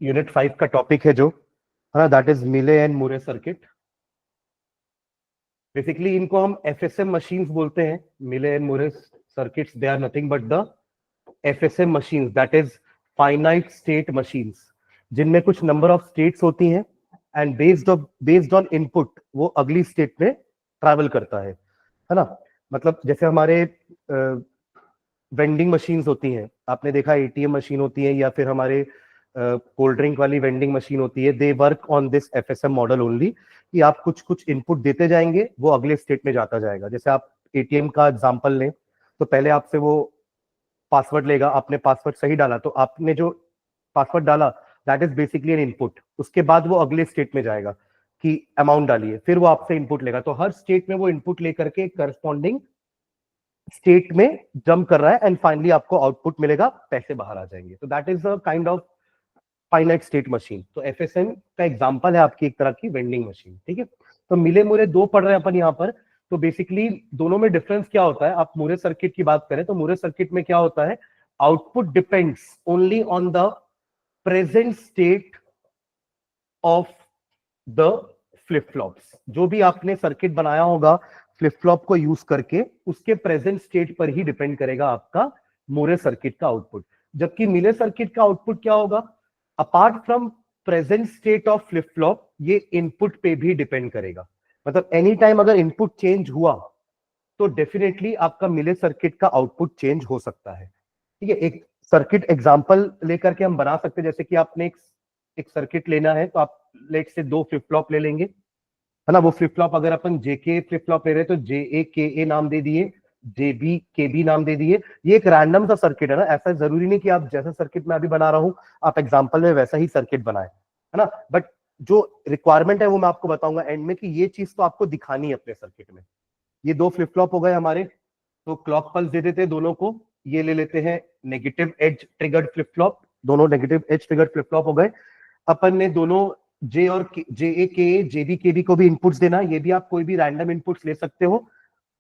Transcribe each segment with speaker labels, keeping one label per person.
Speaker 1: Unit 5 का topic है जो है ना, that is Mealy and Moore circuit. Basically इनको हम एफएसएम मशीन्स बोलते हैं। Mealy and Moore circuits, they are nothing but the FSM machines, that is finite state machines, जिनमें कुछ नंबर ऑफ स्टेट्स होती हैं एंड बेस्ड ऑन इनपुट वो अगली स्टेट में ट्रैवल करता है ना। मतलब जैसे हमारे वेंडिंग मशीन्स होती हैं, आपने देखा एटीएम मशीन होती है या फिर हमारे कोल्ड ड्रिंक वाली वेंडिंग मशीन होती है, they work on this FSM model only, कि आप कुछ कुछ इनपुट देते जाएंगे, वो अगले स्टेट में जाता जाएगा। जैसे आप एटीएम का एग्जांपल लें तो पहले आपसे वो पासवर्ड लेगा, आपने पासवर्ड सही डाला तो आपने जो पासवर्ड डाला that is basically N input. उसके बाद वो अगले स्टेट में जाएगा कि अमाउंट डालिए, फिर वो आपसे इनपुट लेगा। तो हर स्टेट में वो इनपुट लेकर के करस्पॉन्डिंग स्टेट में जंप कर रहा है एंड फाइनली आपको आउटपुट मिलेगा, पैसे बाहर आ जाएंगे। तो that is a kind of finite state machine. तो एफएसएम का एग्जांपल है आपकी एक तरह की वेंडिंग मशीन, ठीक है। तो मिले मुरे दो पढ़ रहे हैं अपन यहाँ पर। तो बेसिकली दोनों में डिफरेंस क्या होता है, आप मुरे सर्किट की बात करें तो मुरे सर्किट में क्या होता है, output depends only on the present state of the flip flops. जो भी आपने सर्किट बनाया होगा फ्लिप फ्लॉप को यूज करके, उसके प्रेजेंट स्टेट पर ही डिपेंड करेगा आपका मुरे सर्किट का आउटपुट। जबकि मिले सर्किट का आउटपुट क्या होगा, apart from present state of flip flop, ये इनपुट पे भी डिपेंड करेगा। मतलब एनी टाइम अगर इनपुट चेंज हुआ तो डेफिनेटली आपका मिले सर्किट का आउटपुट चेंज हो सकता है, ठीक है। एक सर्किट एग्जांपल लेकर के हम बना सकते हैं। जैसे कि आपने एक सर्किट लेना है तो आप लेट से दो फ्लिप फ्लॉप ले लेंगे, है ना। वो फ्लिप फ्लॉप अगर अपन जेके फ्लिप फ्लॉप ले रहे हैं तो जे ए के ए नाम दे दिए, जे बी के बी नाम दे दिए। ये एक रैंडम सा सर्किट है ना, ऐसा जरूरी नहीं कि आप जैसा सर्किट मैं अभी बना रहा हूं आप एग्जांपल में वैसा ही सर्किट बनाए, है ना। बट जो रिक्वायरमेंट है वो मैं आपको बताऊंगा एंड में कि ये चीज तो आपको दिखानी है अपने सर्किट में। ये दो फ्लिप फ्लॉप हो गए हमारे, तो क्लॉक पल्स दे देते हैं दोनों को। ये ले लेते हैं negative edge triggered flip flop, दोनों negative edge triggered flip flop हो गए। अपन ने दोनों जे और जे ए के जे बी के बी को भी इनपुट्स देना, ये भी आप कोई भी रैंडम इनपुट्स ले सकते हो।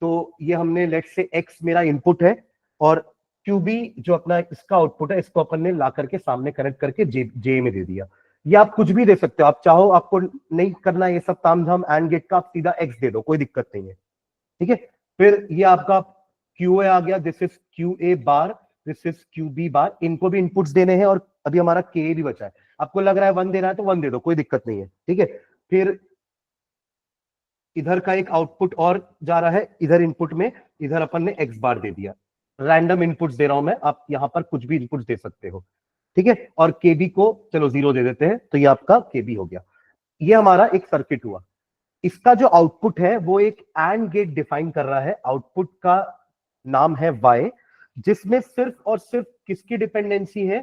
Speaker 1: तो ये हमने लेट से एक्स मेरा इनपुट है और क्यू बी जो अपना इसका आउटपुट है, इसको अपन ने ला करके सामने कनेक्ट करके जे में दे दिया। ये आप कुछ भी दे सकते हो, आप चाहो आपको नहीं करना ये सब तामझाम एंड गेट का, आप सीधा एक्स दे दो, कोई दिक्कत नहीं है, ठीक है। फिर ये आपका क्यू ए आ गया, this is Q A bar, this is Q B bar. इनको भी इनपुट्स देने हैं और अभी हमारा के भी बचा है। आपको लग रहा है 1 देना है तो 1 दे दो, कोई दिक्कत नहीं है, ठीक है। फिर इधर का एक आउटपुट और जा रहा है इधर इनपुट में, इधर अपन ने एक्स बार दे दिया। रैंडम इनपुट्स दे रहा हूं मैं, आप यहां पर कुछ भी इनपुट्स दे सकते हो, ठीक है। और केबी को चलो 0 दे देते हैं, तो ये आपका केबी हो गया। ये हमारा एक सर्किट हुआ। इसका जो आउटपुट है वो एक एंड गेट डिफाइन कर रहा है। आउटपुट का नाम है वाई, जिसमें सिर्फ और सिर्फ किसकी डिपेंडेंसी है,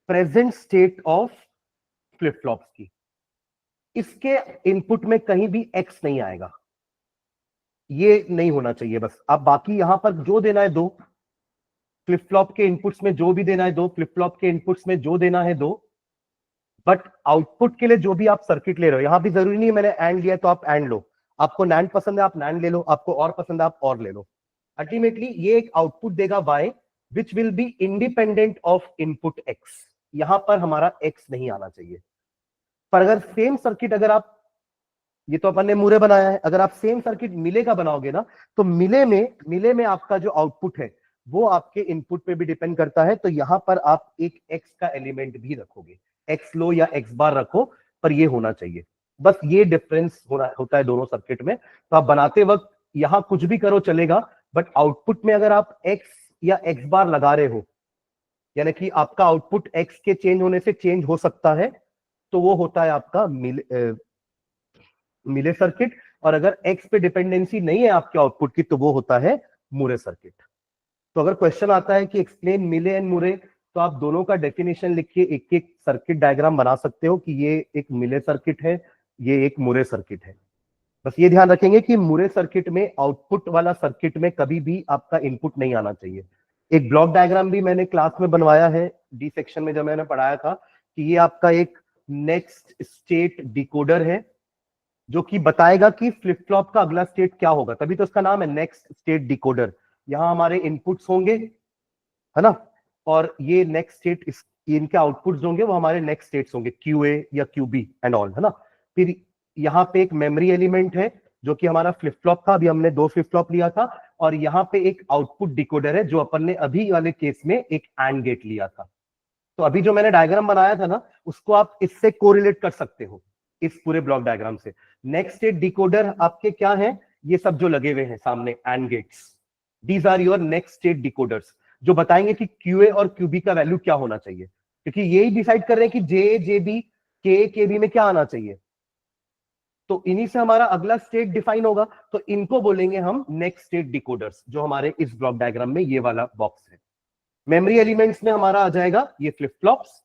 Speaker 1: present state of flip flops की। इसके इनपुट में कहीं भी एक्स नहीं आएगा, ये नहीं होना चाहिए बस। आप बाकी यहां पर जो देना है दो, फ्लिप फ्लॉप के इनपुट्स में जो भी देना है दो, फ्लिप फ्लॉप के इनपुट्स में जो देना है दो। बट आउटपुट के लिए जो भी आप सर्किट ले रहे हो, यहां भी जरूरी नहीं है मैंने एंड लिया तो आप एंड लो, आपको नैंड पसंद है आप नैंड ले लो, आपको और पसंद है आप और ले लो। अल्टीमेटली ये एक आउटपुट देगा Y which will be independent of input X. यहां पर हमारा एक्स नहीं आना चाहिए। पर अगर सेम सर्किट, अगर आप, ये तो अपन ने मुरे बनाया है, अगर आप सेम सर्किट मिले का बनाओगे ना, तो मिले में आपका जो आउटपुट है वो आपके इनपुट पे भी डिपेंड करता है। तो यहां पर आप एक एक्स का एलिमेंट भी रखोगे, एक्स लो या एक्स बार रखो, पर ये होना चाहिए। बस ये डिफरेंस होता है दोनों सर्किट में। तो आप बनाते वक्त यहां कुछ भी करो चलेगा, बट आउटपुट में अगर आप एक्स या एक्स बार लगा रहे हो, यानी कि आपका आउटपुट एक्स के चेंज होने से चेंज हो सकता है, तो वो होता है आपका मिले सर्किट। और अगर एक्स पे डिपेंडेंसी नहीं है आपके आउटपुट की, तो वो होता है मुरे सर्किट। तो अगर क्वेश्चन आता है कि एक्सप्लेन मिले एंड मुरे, तो आप दोनों का डेफिनेशन लिख के एक एक सर्किट डायग्राम बना सकते हो कि ये एक मिले सर्किट है, ये एक मुरे सर्किट है। बस ये ध्यान रखेंगे कि मुरे सर्किट में, आउटपुट वाला सर्किट में कभी भी आपका इनपुट नहीं आना चाहिए। एक ब्लॉक डायग्राम भी मैंने क्लास में बनवाया है डी सेक्शन में, जब मैंने पढ़ाया था, कि ये आपका एक नेक्स्ट स्टेट डिकोडर है जो कि बताएगा कि फ्लिप फ्लॉप का अगला स्टेट क्या होगा, तभी तो इसका नाम है नेक्स्ट स्टेट डिकोडर। यहां हमारे इनपुट्स होंगे, है ना, और ये नेक्स्ट स्टेट इनके आउटपुट्स होंगे वो हमारे नेक्स्ट स्टेट्स होंगे, QA या QB एंड ऑल, है ना। फिर यहाँ पे एक मेमोरी एलिमेंट है जो कि हमारा फ्लिप फ्लॉप था, अभी हमने 2 फ्लिप फ्लॉप लिया था, और यहाँ पे एक आउटपुट डिकोडर है जो अपन ने अभी वाले केस में एक एंड गेट लिया था। तो अभी जो मैंने डायग्राम बनाया था ना, उसको आप इससे कोरिलेट कर सकते हो, इस पूरे ब्लॉक डायग्राम से। नेक्स्ट स्टेट डिकोडर आपके क्या है, ये सब जो लगे हुए हैं सामने and gates, these are your next state decoders, जो बताएंगे कि QA और QB का वैल्यू क्या होना चाहिए, क्योंकि यही डिसाइड कर रहे हैं कि JB KB में क्या आना चाहिए। तो इन्हीं से हमारा अगला स्टेट डिफाइन होगा, तो इनको बोलेंगे हम नेक्स्ट स्टेट डिकोडर्स, जो हमारे इस ब्लॉक डायग्राम में ये वाला बॉक्स है। मेमोरी एलिमेंट्स में हमारा आ जाएगा ये फ्लिप फ्लॉप्स,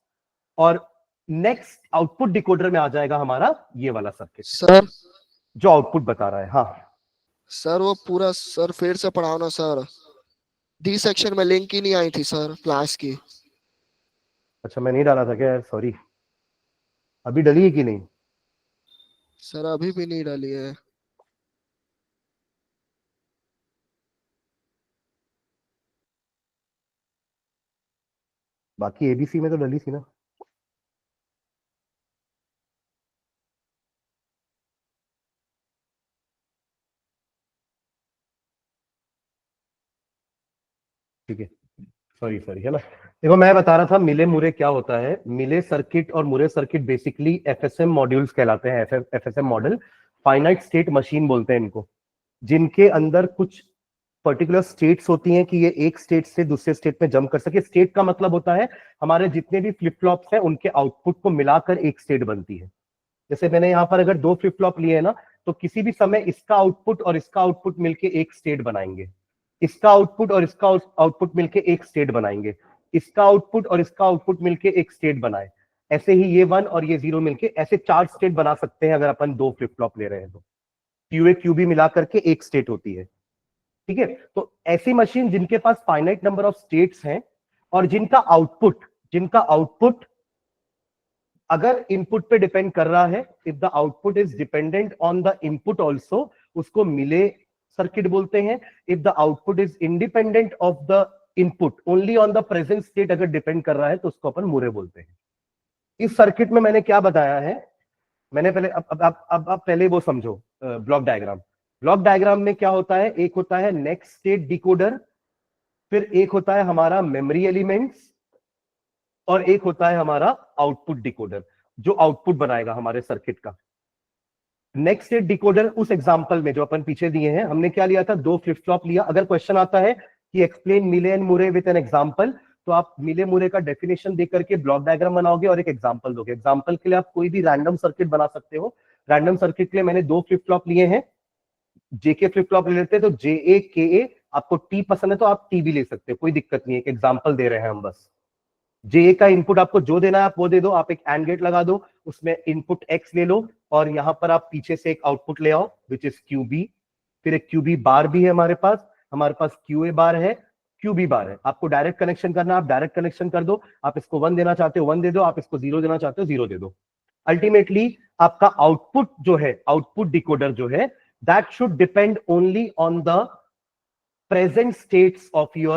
Speaker 1: और नेक्स्ट आउटपुट डिकोडर में आ जाएगा हमारा ये वाला सर्किट
Speaker 2: सर
Speaker 1: जो आउटपुट बता रहा है। हाँ
Speaker 2: सर वो पूरा सर फिर से पढ़ाओ ना सर, डी सेक्शन में लिंक ही नहीं आई थी सर क्लास की।
Speaker 1: अच्छा, मैं नहीं डाला था क्या यार, सॉरी। अभी डली है कि नहीं?
Speaker 2: सर अभी भी नहीं डाली है।
Speaker 1: बाकी ABC में तो डली थी ना। ठीक है, सॉरी सॉरी, है ना। देखो मैं बता रहा था मिले मुरे क्या होता है। मिले सर्किट और मुरे सर्किट बेसिकली FSM मॉड्यूल्स कहलाते हैं, FSM model, finite state machine बोलते हैं इनको, जिनके अंदर कुछ पर्टिकुलर स्टेट्स होती हैं कि ये एक स्टेट से दूसरे स्टेट में जंप कर सके। स्टेट का मतलब होता है हमारे जितने भी फ्लिप फ्लॉप्स हैं उनके आउटपुट को मिलाकर एक स्टेट बनती है। जैसे मैंने यहाँ पर अगर 2 फ्लिप फ्लॉप लिए हैं ना, तो किसी भी समय इसका आउटपुट और इसका आउटपुट मिलके एक स्टेट बनाएंगे, इसका आउटपुट और इसका आउटपुट मिलके एक स्टेट बनाएंगे, इसका आउटपुट और इसका आउटपुट मिलके एक स्टेट बनाए। ऐसे ही ये 1 और ये 0 मिलके ऐसे 4 स्टेट बना सकते हैं अगर अपन 2 फ्लिप फ्लॉप ले रहे हैं तो। QA QB मिला करके एक स्टेट होती है, ठीक है। तो ऐसी मशीन जिनके पास फाइनाइट नंबर ऑफ स्टेट्स हैं और जिनका आउटपुट अगर इनपुट पे डिपेंड कर रहा है, if the output is dependent on the input also, उसको मिले सर्किट बोलते हैं। If the output is independent of the input, only on the present state अगर डिपेंड कर रहा है, तो उसको अपन मुरे बोलते हैं। इस सर्किट में मैंने क्या बताया है, मैंने पहले अब पहले वो समझो ब्लॉक डायग्राम। ब्लॉक डायग्राम में क्या होता है, एक होता है नेक्स्ट स्टेट डिकोडर, फिर एक होता है हमारा मेमोरी एलिमेंट्स, और एक होता है हमारा आउटपुट डिकोडर जो आउटपुट बनाएगा हमारे सर्किट का। नेक्स्ट स्टेट डिकोडर उस एग्जांपल में जो अपन पीछे दिए हैं, हमने क्या लिया था, 2 फ्लिप फ्लॉप लिया। अगर क्वेश्चन आता है कि एक्सप्लेन मिले एंड मुरे विद एन एग्जांपल, तो आप मिले मुरे का डेफिनेशन देख करके ब्लॉक डायग्राम बनाओगे और एक एग्जांपल दोगे। एग्जांपल के लिए आप कोई भी रैंडम सर्किट बना सकते हो। रैंडम सर्किट के लिए मैंने 2 फ्लिप फ्लॉप लिए हैं, JK फ्लिप फ्लॉप ले लेते हैं तो JA KA, आपको T पसंद है तो आप T भी ले सकते हो, कोई दिक्कत नहीं है, एक एग्जांपल दे रहे हैं हम बस। JA का इनपुट आपको जो देना है आप वो दे दो, आप एक एंड गेट लगा दो, उसमें इनपुट X ले लो, और यहां पर आप पीछे से एक आउटपुट ले आओ विच इज QB। फिर एक QB बार भी है हमारे पास QA बार है, QB बार है। आपको डायरेक्ट कनेक्शन करना, आप डायरेक्ट कनेक्शन कर दो, आप इसको 1 देना चाहते हो 1 दे दो, आप इसको 0 देना चाहते हो 0 दे दो। अल्टीमेटली आपका आउटपुट जो है, आउटपुट डिकोडर जो है, that should depend only on the present states of your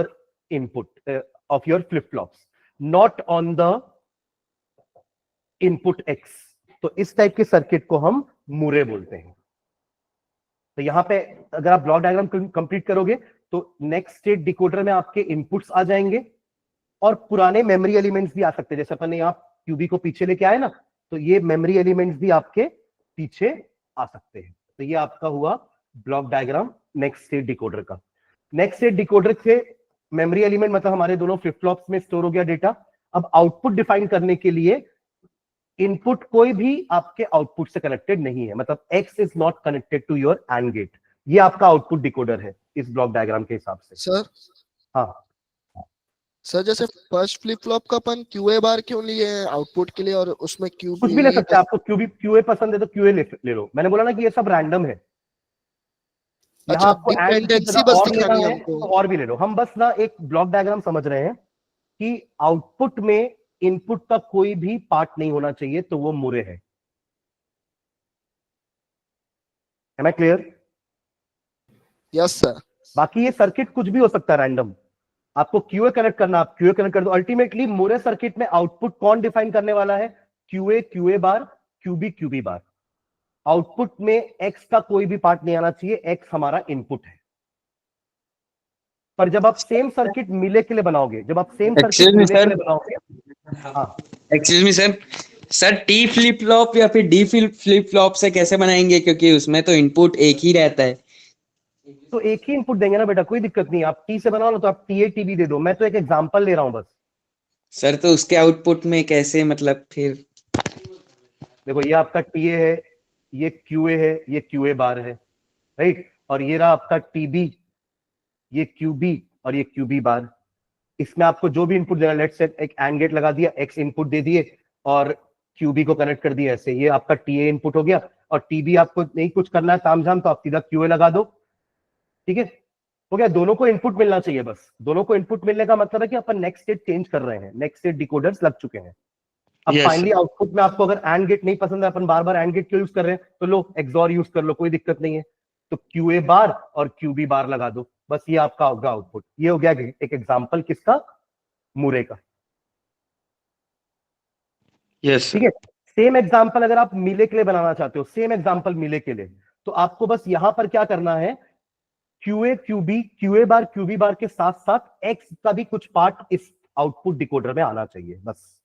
Speaker 1: input, of your flip flops, not on the input X। तो इस टाइप के सर्किट को हम मुरे बोलते हैं। तो यहां पे अगर आप ब्लॉक डायग्राम कंप्लीट करोगे तो नेक्स्ट स्टेट डिकोडर में आपके इनपुट्स आ जाएंगे और पुराने मेमोरी एलिमेंट्स भी आ सकते हैं। जैसे अपन ने यहाँ QB को पीछे लेके आए ना, तो ये मेमोरी एलिमेंट्स भी आपके पीछे आ सकते हैं। तो ये आपका हुआ block diagram next state decoder का। नेक्स्ट स्टेट डिकोडर से मेमोरी एलिमेंट मतलब हमारे दोनों फ्लिप फ्लॉप्स में स्टोर हो गया डेटा। अब आउटपुट डिफाइन करने के लिए इनपुट कोई भी आपके आउटपुट से कनेक्टेड नहीं है, मतलब X is not connected to your and gate. ये आपका आउटपुट डिकोडर है इस ब्लॉक डायग्राम के हिसाब से।
Speaker 2: सर
Speaker 1: हाँ
Speaker 2: सर जैसे फर्स्ट फ्लिप फ्लॉप का अपन QA बार क्यों लिए हैं आउटपुट के लिए, और उसमें
Speaker 1: कुछ भी ले
Speaker 2: QB
Speaker 1: सकते हैं, आपको QA पसंद है तो QA ले लो। मैंने बोला ना कि ये सब रैंडम है, यहाँ
Speaker 2: अच्छा
Speaker 1: आपको एंड की
Speaker 2: डिपेंडेंसी
Speaker 1: जगह
Speaker 2: बस
Speaker 1: और लेना
Speaker 2: दिखानी है
Speaker 1: है
Speaker 2: हमको।
Speaker 1: तो और भी ले लो। हम बस ना एक ब्लॉक डायग्राम समझ रहे हैं कि आउटपुट में इनपुट का कोई भी पार्ट नहीं होना चाहिए, तो वो मुरे है। Am I clear?
Speaker 2: Yes sir.
Speaker 1: बाकी ये सर्किट कुछ भी हो सकता है रैंडम, आपको क्यूए कनेक्ट करना, आप क्यूए कनेक्ट कर दो। अल्टीमेटली मुरे सर्किट में आउटपुट कौन डिफाइन करने वाला है? QA QA bar, QB QB बार। आउटपुट में एक्स का कोई भी पार्ट नहीं आना चाहिए, एक्स हमारा इनपुट है। पर जब आप सेम सर्किट मिले के लिए बनाओगे, जब आप सेम सर्किट
Speaker 3: एक्सक्यूज मी
Speaker 1: मिले के
Speaker 3: सर,
Speaker 1: लिए बनाओगे, हाँ
Speaker 3: excuse me sir, sir T flip flop या फिर डी फ्लिप फ्लॉप से कैसे बनाएंगे, क्योंकि उसमें तो इनपुट एक ही रहता है।
Speaker 1: तो एक ही इनपुट देंगे ना बेटा, कोई दिक्कत नहीं। आप टी से बनाओ ना, तो आप टी ए टी बी दे दो। मैं तो एक एग्जांपल ले रहा हूं बस।
Speaker 3: सर तो उसके आउटपुट में कैसे, मतलब फिर?
Speaker 1: देखो ये आपका टी ए है, ये क्यू ए है, ये क्यू ए बार है, राइट। और ये रहा आपका टीबी, ये क्यूबी और ये क्यूबी बार। इसमें आपको जो भी इनपुट देना, लेट्स से एक एंड गेट लगा दिया, एक्स इनपुट दे दिए और क्यूबी को कनेक्ट कर दिया ऐसे। ये आपका टी ए इनपुट हो गया। और टीबी आपको नहीं कुछ करना है तामझाम, तो आप सीधा क्यूए लगा दो, ठीक है, हो गया। दोनों को इनपुट मिलना चाहिए बस। दोनों को इनपुट मिलने का मतलब है कि अपन नेक्स्ट स्टेट चेंज कर रहे हैं, नेक्स्ट स्टेट डिकोडर्स लग चुके हैं। अब
Speaker 3: Yes,
Speaker 1: फाइनली आउटपुट में आपको अगर एंड गेट नहीं पसंद है, अपन बार बार एंड गेट क्यों यूज कर रहे हैं, तो लो एक्सॉर यूज कर लो, कोई दिक्कत नहीं है। तो क्यूए बार और क्यूबी बार लगा दो, बस ये आपका होगा आउटपुट। ये हो गया एक एग्जांपल किसका? मुरे का,
Speaker 3: यस
Speaker 1: ठीक है। सेम एग्जांपल अगर आप मिले के लिए बनाना चाहते हो, सेम एग्जांपल मिले के लिए, तो आपको बस यहां पर क्या करना है, QA QB QA bar QB बार के साथ साथ एक्स का भी कुछ पार्ट इस आउटपुट डिकोडर में आना चाहिए, बस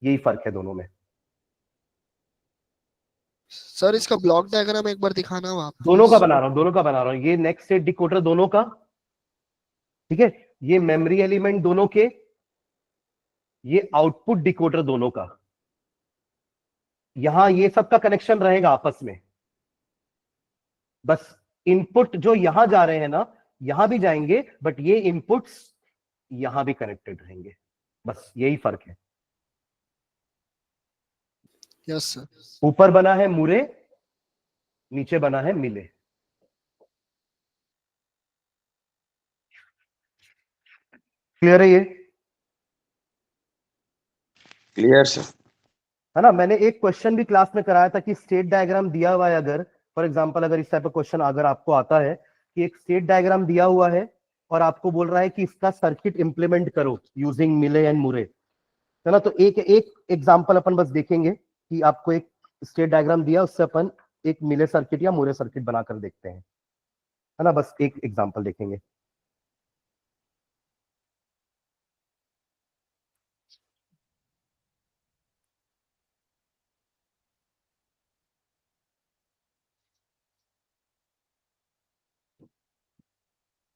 Speaker 1: यही फर्क है दोनों में।
Speaker 2: सर इसका ब्लॉक डायग्राम एक बार दिखाना हो आप।
Speaker 1: दोनों का बना रहा हूं, दोनों का बना रहा हूं। ये नेक्स्ट स्टेट डिकोडर दोनों का, ठीक है। ये मेमोरी एलिमेंट दोनों के, ये आउटपुट डिकोडर दोनों का। यहां ये सब का कनेक्शन रहेगा आपस में, बस इनपुट जो यहां जा रहे हैं ना, यहां भी जाएंगे, बट ये इनपुट्स यहां भी कनेक्टेड रहेंगे, बस यही फर्क है।
Speaker 2: Yes sir.
Speaker 1: ऊपर बना है मुरे, नीचे बना है मिले। क्लियर है ये?
Speaker 3: Clear sir.
Speaker 1: है ना। मैंने एक क्वेश्चन भी क्लास में कराया था कि स्टेट डायग्राम दिया हुआ है, अगर फॉर एग्जांपल अगर इस टाइप का क्वेश्चन अगर आपको आता है कि एक स्टेट डायग्राम दिया हुआ है और आपको बोल रहा है कि इसका सर्किट इंप्लीमेंट करो यूजिंग मिले एंड मुरे, है ना। तो एक एक एग्जांपल अपन बस देखेंगे कि आपको एक स्टेट डायग्राम दिया, उससे अपन एक मिले सर्किट या मुरे सर्किट बनाकर देखते हैं, है ना। बस एक एग्जांपल देखेंगे।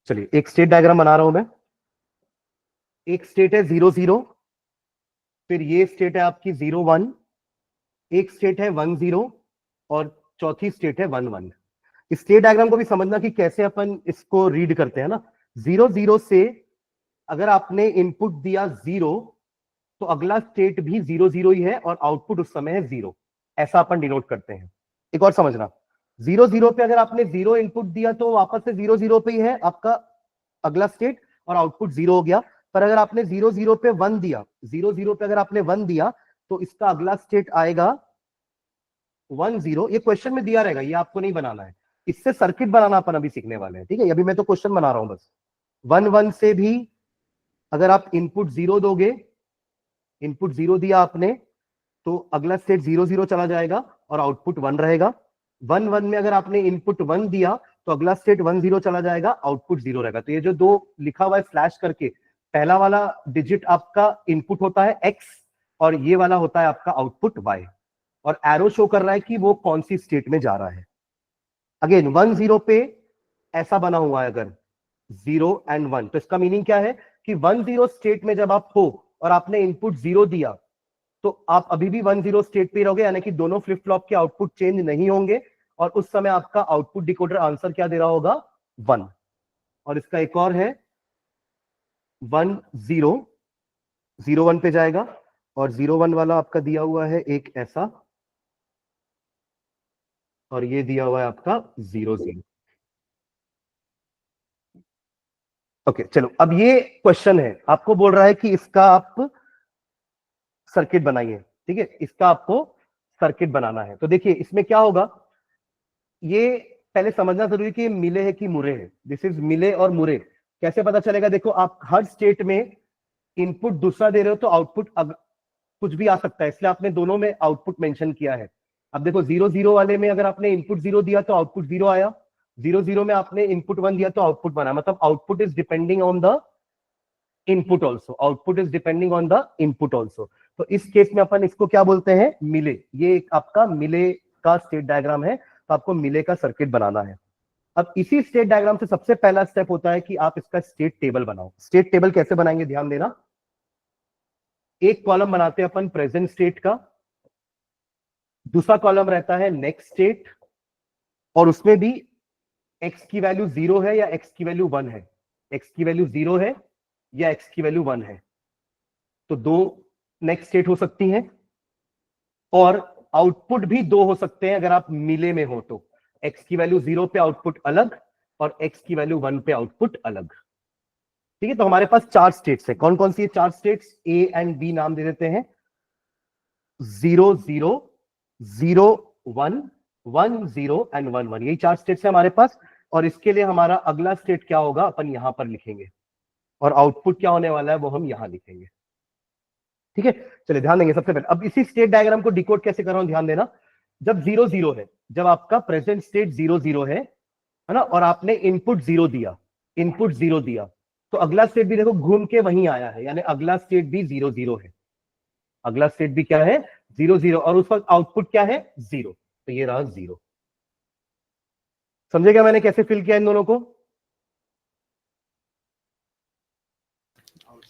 Speaker 1: चलिए एक स्टेट डायग्राम बना रहा हूं मैं। एक स्टेट है 0 0, फिर ये स्टेट है आपकी 0 1, एक स्टेट है 1 0 और चौथी स्टेट है 1 1। स्टेट डायग्राम को भी समझना कि कैसे अपन इसको रीड करते हैं ना। 0 0 से अगर आपने इनपुट दिया 0, तो अगला स्टेट भी 0 0 ही है और आउटपुट उस समय है 0, ऐसा अपन डिनोट करते हैं। एक और समझना, 0 0 पे अगर आपने 0 इनपुट दिया तो वापस से 0 0 पे ही है आपका अगला स्टेट और आउटपुट 0 हो गया। पर अगर आपने 0 0 पे 1 दिया, 0 0 पे अगर आपने 1 दिया, तो इसका अगला स्टेट आएगा 1 0। ये क्वेश्चन में दिया रहेगा, ये आपको नहीं बनाना है। इससे सर्किट बनाना अपन अभी सीखने वाले हैं, ठीक है। अभी मैं तो क्वेश्चन बना रहा हूं बस। 1 1 से भी अगर आप इनपुट 0 दोगे, इनपुट 0 दिया आपने, तो अगला स्टेट 0 0 चला जाएगा और आउटपुट 1 रहेगा। 1 1 में अगर आपने इनपुट 1 दिया, तो अगला स्टेट 1 0 चला जाएगा, आउटपुट 0 रहेगा। तो ये जो दो लिखा हुआ है स्लैश करके, पहला वाला डिजिट आपका इनपुट होता है x और ये वाला होता है आपका आउटपुट y, और एरो शो कर रहा है कि वो कौन सी स्टेट में जा रहा है। अगेन 1 0 पे ऐसा बना हुआ है अगर 0 एंड 1, तो इसका मीनिंग क्या है कि 1 0 स्टेट में जब आप हो और आपने इनपुट 0 दिया, तो आप अभी भी 1 0 स्टेट पे रहोगे, यानी कि दोनों फ्लिप फ्लॉप के आउटपुट चेंज नहीं होंगे। और उस समय आपका आउटपुट डिकोडर आंसर क्या दे रहा होगा? 1। और इसका एक और है 1 0 0 1 पे जाएगा और 0 1 वाला आपका दिया हुआ है एक ऐसा, और ये दिया हुआ है आपका 0 0। ओके चलो, अब ये क्वेश्चन है, आपको बोल रहा है कि इसका आप सर्किट बनाइए, ठीक है। इसका आपको सर्किट बनाना है। तो देखिए इसमें क्या होगा, ये पहले समझना जरूरी कि मिले है कि मुरे है। दिस इज मिले और मुरे। कैसे पता चलेगा? देखो, आप हर स्टेट में इनपुट दूसरा दे रहे हो तो आउटपुट कुछ भी आ सकता है, इसलिए आपने दोनों में आउटपुट मेंशन किया है। अब देखो 0 0 वाले में अगर आपने इनपुट 0 दिया तो आउटपुट 0 आया, 0 0 में आपने इनपुट 1 दिया तो आउटपुट बना, मतलब output is depending on the input also, output is depending on the input also. तो इस केस में अपन इसको क्या बोलते हैं? मिले। ये एक आपका मिले का स्टेट डायग्राम है, तो आपको मिले का सर्किट बनाना है। अब इसी स्टेट डायग्राम से सबसे पहला स्टेप होता है कि आप इसका स्टेट टेबल बनाओ। स्टेट टेबल कैसे बनाएंगे, ध्यान देना। एक कॉलम बनाते हैं अपन प्रेजेंट स्टेट का, दूसरा कॉलम रहता है नेक्स्ट स्टेट, और उसमें भी x की वैल्यू 0 है या x की वैल्यू 1 है, x की वैल्यू 0 है या x की वैल्यू 1 है, तो दो नेक्स्ट स्टेट हो सकती हैं। और आउटपुट भी दो हो सकते हैं अगर आप मिले में हो तो, x की वैल्यू 0 पे आउटपुट अलग और x की वैल्यू 1 पे आउटपुट अलग। ठीक है, तो हमारे पास 4 स्टेट्स है। कौन कौन सी है 4 स्टेट्स? A एंड B नाम दे देते हैं, 0 0 0 1 1 0 एंड 1 1, यही 4 स्टेट्स है हमारे पास। और इसके लिए हमारा अगला स्टेट क्या होगा अपन यहां पर लिखेंगे, और आउटपुट क्या होने वाला है वो हम यहां लिखेंगे। ठीक है, चलिए ध्यान देंगे। सबसे पहले अब इसी स्टेट डायग्राम को डिकोड कैसे कर रहा हूं, ध्यान देना। जब 0 0 है, जब आपका प्रेजेंट स्टेट 0 0 है ना, और आपने इनपुट 0 दिया, इनपुट 0 दिया, तो अगला स्टेट भी देखो घूम के वहीं आया है, यानी अगला स्टेट भी 0 0 है, अगला स्टेट भी क्या है? 0 0, और उस वक्त आउटपुट क्या है? 0, तो ये रहा 0। समझेगा मैंने कैसे फिल किया इन दोनों को?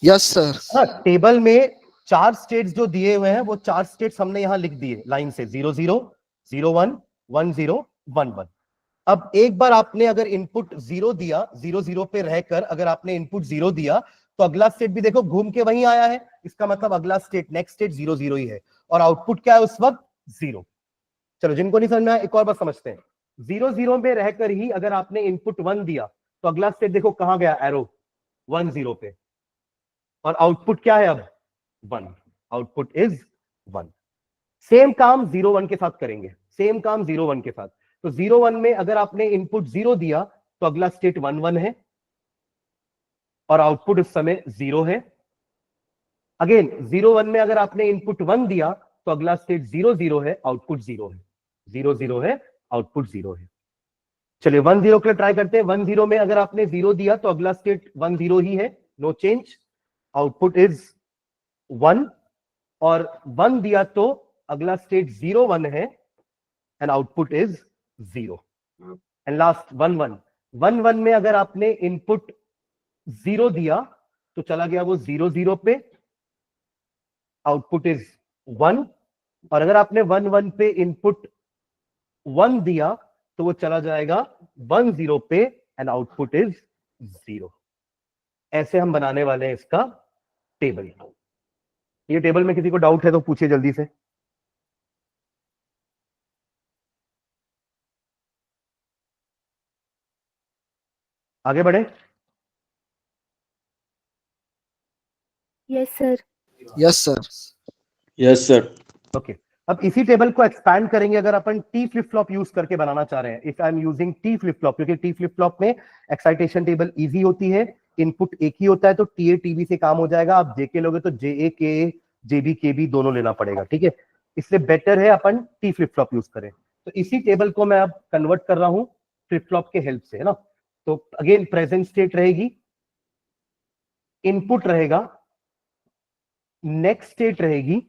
Speaker 2: Yes sir.
Speaker 1: हाँ, टेबल में 4 स्टेट्स जो दिए हुए हैं वो 4 स्टेट्स हमने यहां लिख दिए लाइन से, 0 0 0 1 1 0 1 1। अब एक बार आपने अगर इनपुट 0 दिया, 0 0 पे रहकर अगर आपने इनपुट 0 दिया, तो अगला स्टेट भी देखो घूम के वहीं आया है, इसका मतलब अगला स्टेट नेक्स्ट स्टेट 0 0 ही है, और आउटपुट क्या है उस वक्त? 0। चलो जिनको नहीं समझ में आया एक और बार समझते हैं। 0 0 में रहकर ही अगर आपने इनपुट 1 दिया तो अगला स्टेट देखो कहां गया, एरो 1 0 पे, और आउटपुट क्या है अब? 1, आउटपुट इज 1। सेम काम 0 1 के साथ करेंगे, सेम काम 0 1 के साथ। तो 0 1 में अगर आपने इनपुट 0 दिया तो अगला स्टेट 1 1 है, और आउटपुट उस समय 0 है। अगेन 0 1 में अगर आपने इनपुट 1 दिया तो अगला स्टेट 0 0 है, आउटपुट 0 है, 0 0 है, आउटपुट 0 है। चलिए 1 0 के लिए ट्राई करते हैं। 1 0 में अगर आपने 0 दिया तो अगला स्टेट 1 0 ही है, नो चेंज, आउटपुट इज 1, और 1 दिया तो अगला स्टेट 0 1 है, and output is 0। And last 1 1, 1 1 में अगर आपने इनपुट 0 दिया तो चला गया वो 0 0 पे, आउटपुट इज 1, और अगर आपने 1 1 पे इनपुट 1 दिया तो वो चला जाएगा 1 0 पे, एंड आउटपुट इज 0। ऐसे हम बनाने वाले हैं इसका टेबल। ये टेबल में किसी को डाउट है तो पूछिए जल्दी से। आगे बढ़े।
Speaker 4: Yes sir.
Speaker 2: Yes sir.
Speaker 3: Yes sir.
Speaker 1: Okay, अब इसी टेबल को एक्सपैंड करेंगे अगर अपन टी फ्लिप फ्लॉप यूज करके बनाना चाह रहे हैं। If I am using T flip flop, क्योंकि टी फ्लिप फ्लॉप में एक्साइटेशन टेबल इजी होती है, इनपुट एक ही होता है, तो टीए टीबी से काम हो जाएगा। आप जेके लोगे तो जेए के जेबी के बी दोनों लेना पड़ेगा, ठीक है, इसलिए बेटर है अपन टी फ्लिप फ्लॉप यूज करें। तो इसी टेबल को मैं अब कन्वर्ट कर रहा हूं फ्लिप फ्लॉप के हेल्प से, है ना। तो अगेन प्रेजेंट स्टेट रहेगी, इनपुट रहेगा, नेक्स्ट स्टेट रहेगी,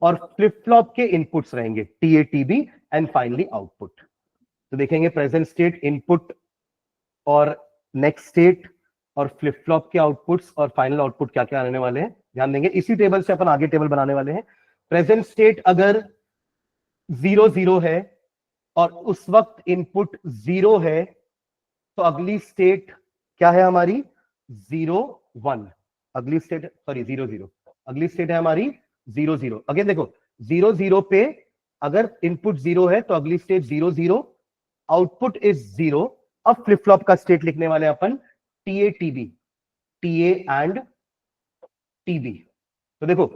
Speaker 1: और फ्लिप फ्लॉप के इनपुट्स रहेंगे TA TB, and finally output. तो देखेंगे प्रेजेंट स्टेट, इनपुट और नेक्स्ट स्टेट और फ्लिप फ्लॉप के आउटपुट्स और फाइनल आउटपुट क्या क्या आने वाले हैं, ध्यान देंगे। इसी टेबल से अपन आगे टेबल बनाने वाले हैं। प्रेजेंट स्टेट अगर 0 0 है और उस वक्त इनपुट 0 है, तो अगली स्टेट क्या है हमारी? 0 1। अगली स्टेट, सॉरी 0 0, अगली स्टेट है हमारी 0 0। अगेन देखो 0 0 पे अगर इनपुट 0 है तो अगली स्टेट 0 0, आउटपुट इज 0। अब फ्लिप फ्लॉप का स्टेट लिखने वाले अपन TA TB, TA and TB. तो देखो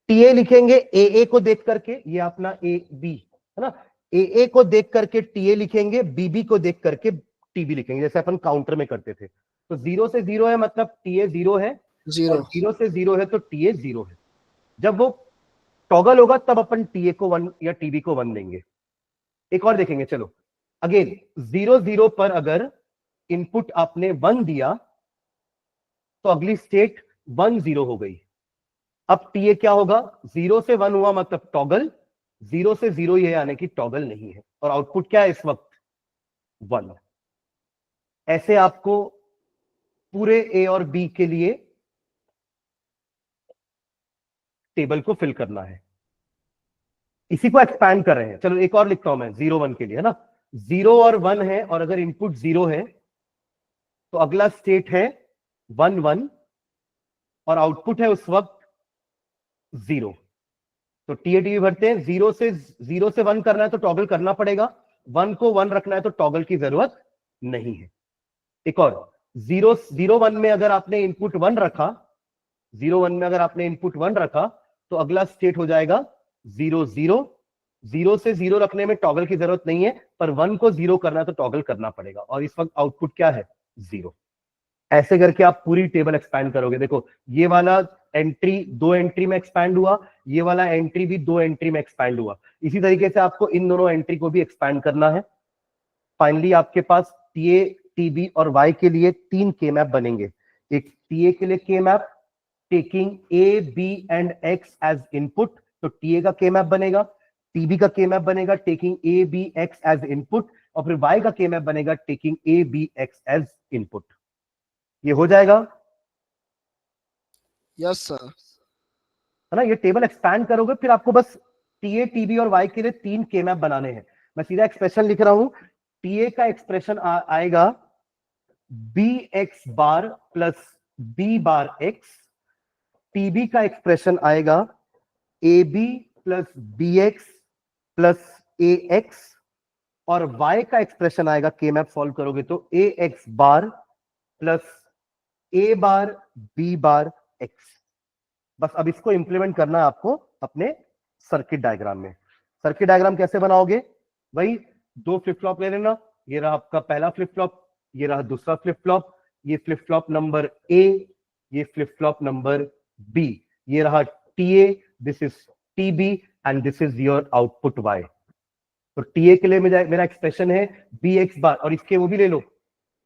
Speaker 1: टीए लिखेंगे ए को देख करके, ये अपना ए बी है ना, ए को देख करके टीए लिखेंगे, बीबी को देख करके टीबी लिखेंगे जैसे अपन काउंटर में करते थे। तो 0 से 0 है मतलब टीए 0 है, और
Speaker 2: जीरो।
Speaker 1: 0 से 0 है तो टीए 0 है। जब वो टॉगल होगा तब अपन टीए को 1 या टीबी को 1 देंगे। एक और देखेंगे, चलो अगेन 0 0 पर अगर इनपुट आपने 1 दिया तो अगली स्टेट 1 0 हो गई। अब टीए क्या होगा, 0 से 1 हुआ मतलब टॉगल, 0 से 0 ये यानी कि टॉगल नहीं है, और आउटपुट क्या है इस वक्त 1। ऐसे आपको पूरे ए और बी के लिए टेबल को फिल करना है। इसी को एक्सपैंड कर रहे हैं। चलो एक और लिखता हूं मैं 0 1 के लिए, है ना। 0 और 1 है, और अगर इनपुट 0 है तो अगला स्टेट है 1 1, और आउटपुट है उस वक्त 0। तो टीएटीवी भरते हैं, 0 से 1 करना है तो टॉगल करना पड़ेगा, 1 को 1 रखना है तो टॉगल की जरूरत नहीं है। एक और 0 0 1 में अगर आपने इनपुट 1 रखा, 0 1 में अगर आपने इनपुट 1 रखा तो अगला स्टेट हो जाएगा 0 0। 0 से 0 रखने में टॉगल की जरूरत नहीं है, पर 1 को 0 करना है तो टॉगल करना पड़ेगा, और इस वक्त आउटपुट क्या है 0। ऐसे करके आप पूरी टेबल एक्सपैंड करोगे। देखो ये वाला एंट्री 2 एंट्री में एक्सपैंड हुआ, ये वाला एंट्री भी 2 एंट्री में एक्सपैंड हुआ। इसी तरीके से आपको इन दोनों एंट्री को भी एक्सपैंड करना है। फाइनली आपके पास टीए टीबी और वाई के लिए 3 के मैप बनेंगे। एक टीए के लिए K map taking A B and X as input, तो टीए का के मैप बनेगा। टीबी का के मैप बनेगा taking A B X as input, और फिर वाई का के मैप बनेगा taking A B X as input. ये हो जाएगा,
Speaker 2: यस सर।
Speaker 1: है ना। ये टेबल एक्सपैंड करोगे, फिर आपको बस टीए टीबी और वाई के लिए 3 के मैप बनाने हैं। मैं सीधा एक्सप्रेशन लिख रहा हूं। टीए का एक्सप्रेशन आएगा B X bar plus B bar X. TB का एक्सप्रेशन आएगा A B plus B X plus A X, और वाई का एक्सप्रेशन आएगा के मैप सॉल्व करोगे तो A X bar plus A bar B bar X. बस अब इसको इंप्लीमेंट करना है आपको अपने सर्किट डायग्राम में। सर्किट डायग्राम कैसे बनाओगे, वही 2 फ्लिप फ्लॉप ले लेना। ये रहा आपका पहला फ्लिप फ्लॉप, ये रहा दूसरा फ्लिप फ्लॉप, ये फ्लिप फ्लॉप नंबर ए, ये फ्लिप फ्लॉप नंबर बी, ये रहा TA, this is TB, and this is your output Y. तो टीए के लिए मेरा एक्सप्रेशन है बी एक्स बार, और इसके वो भी ले लो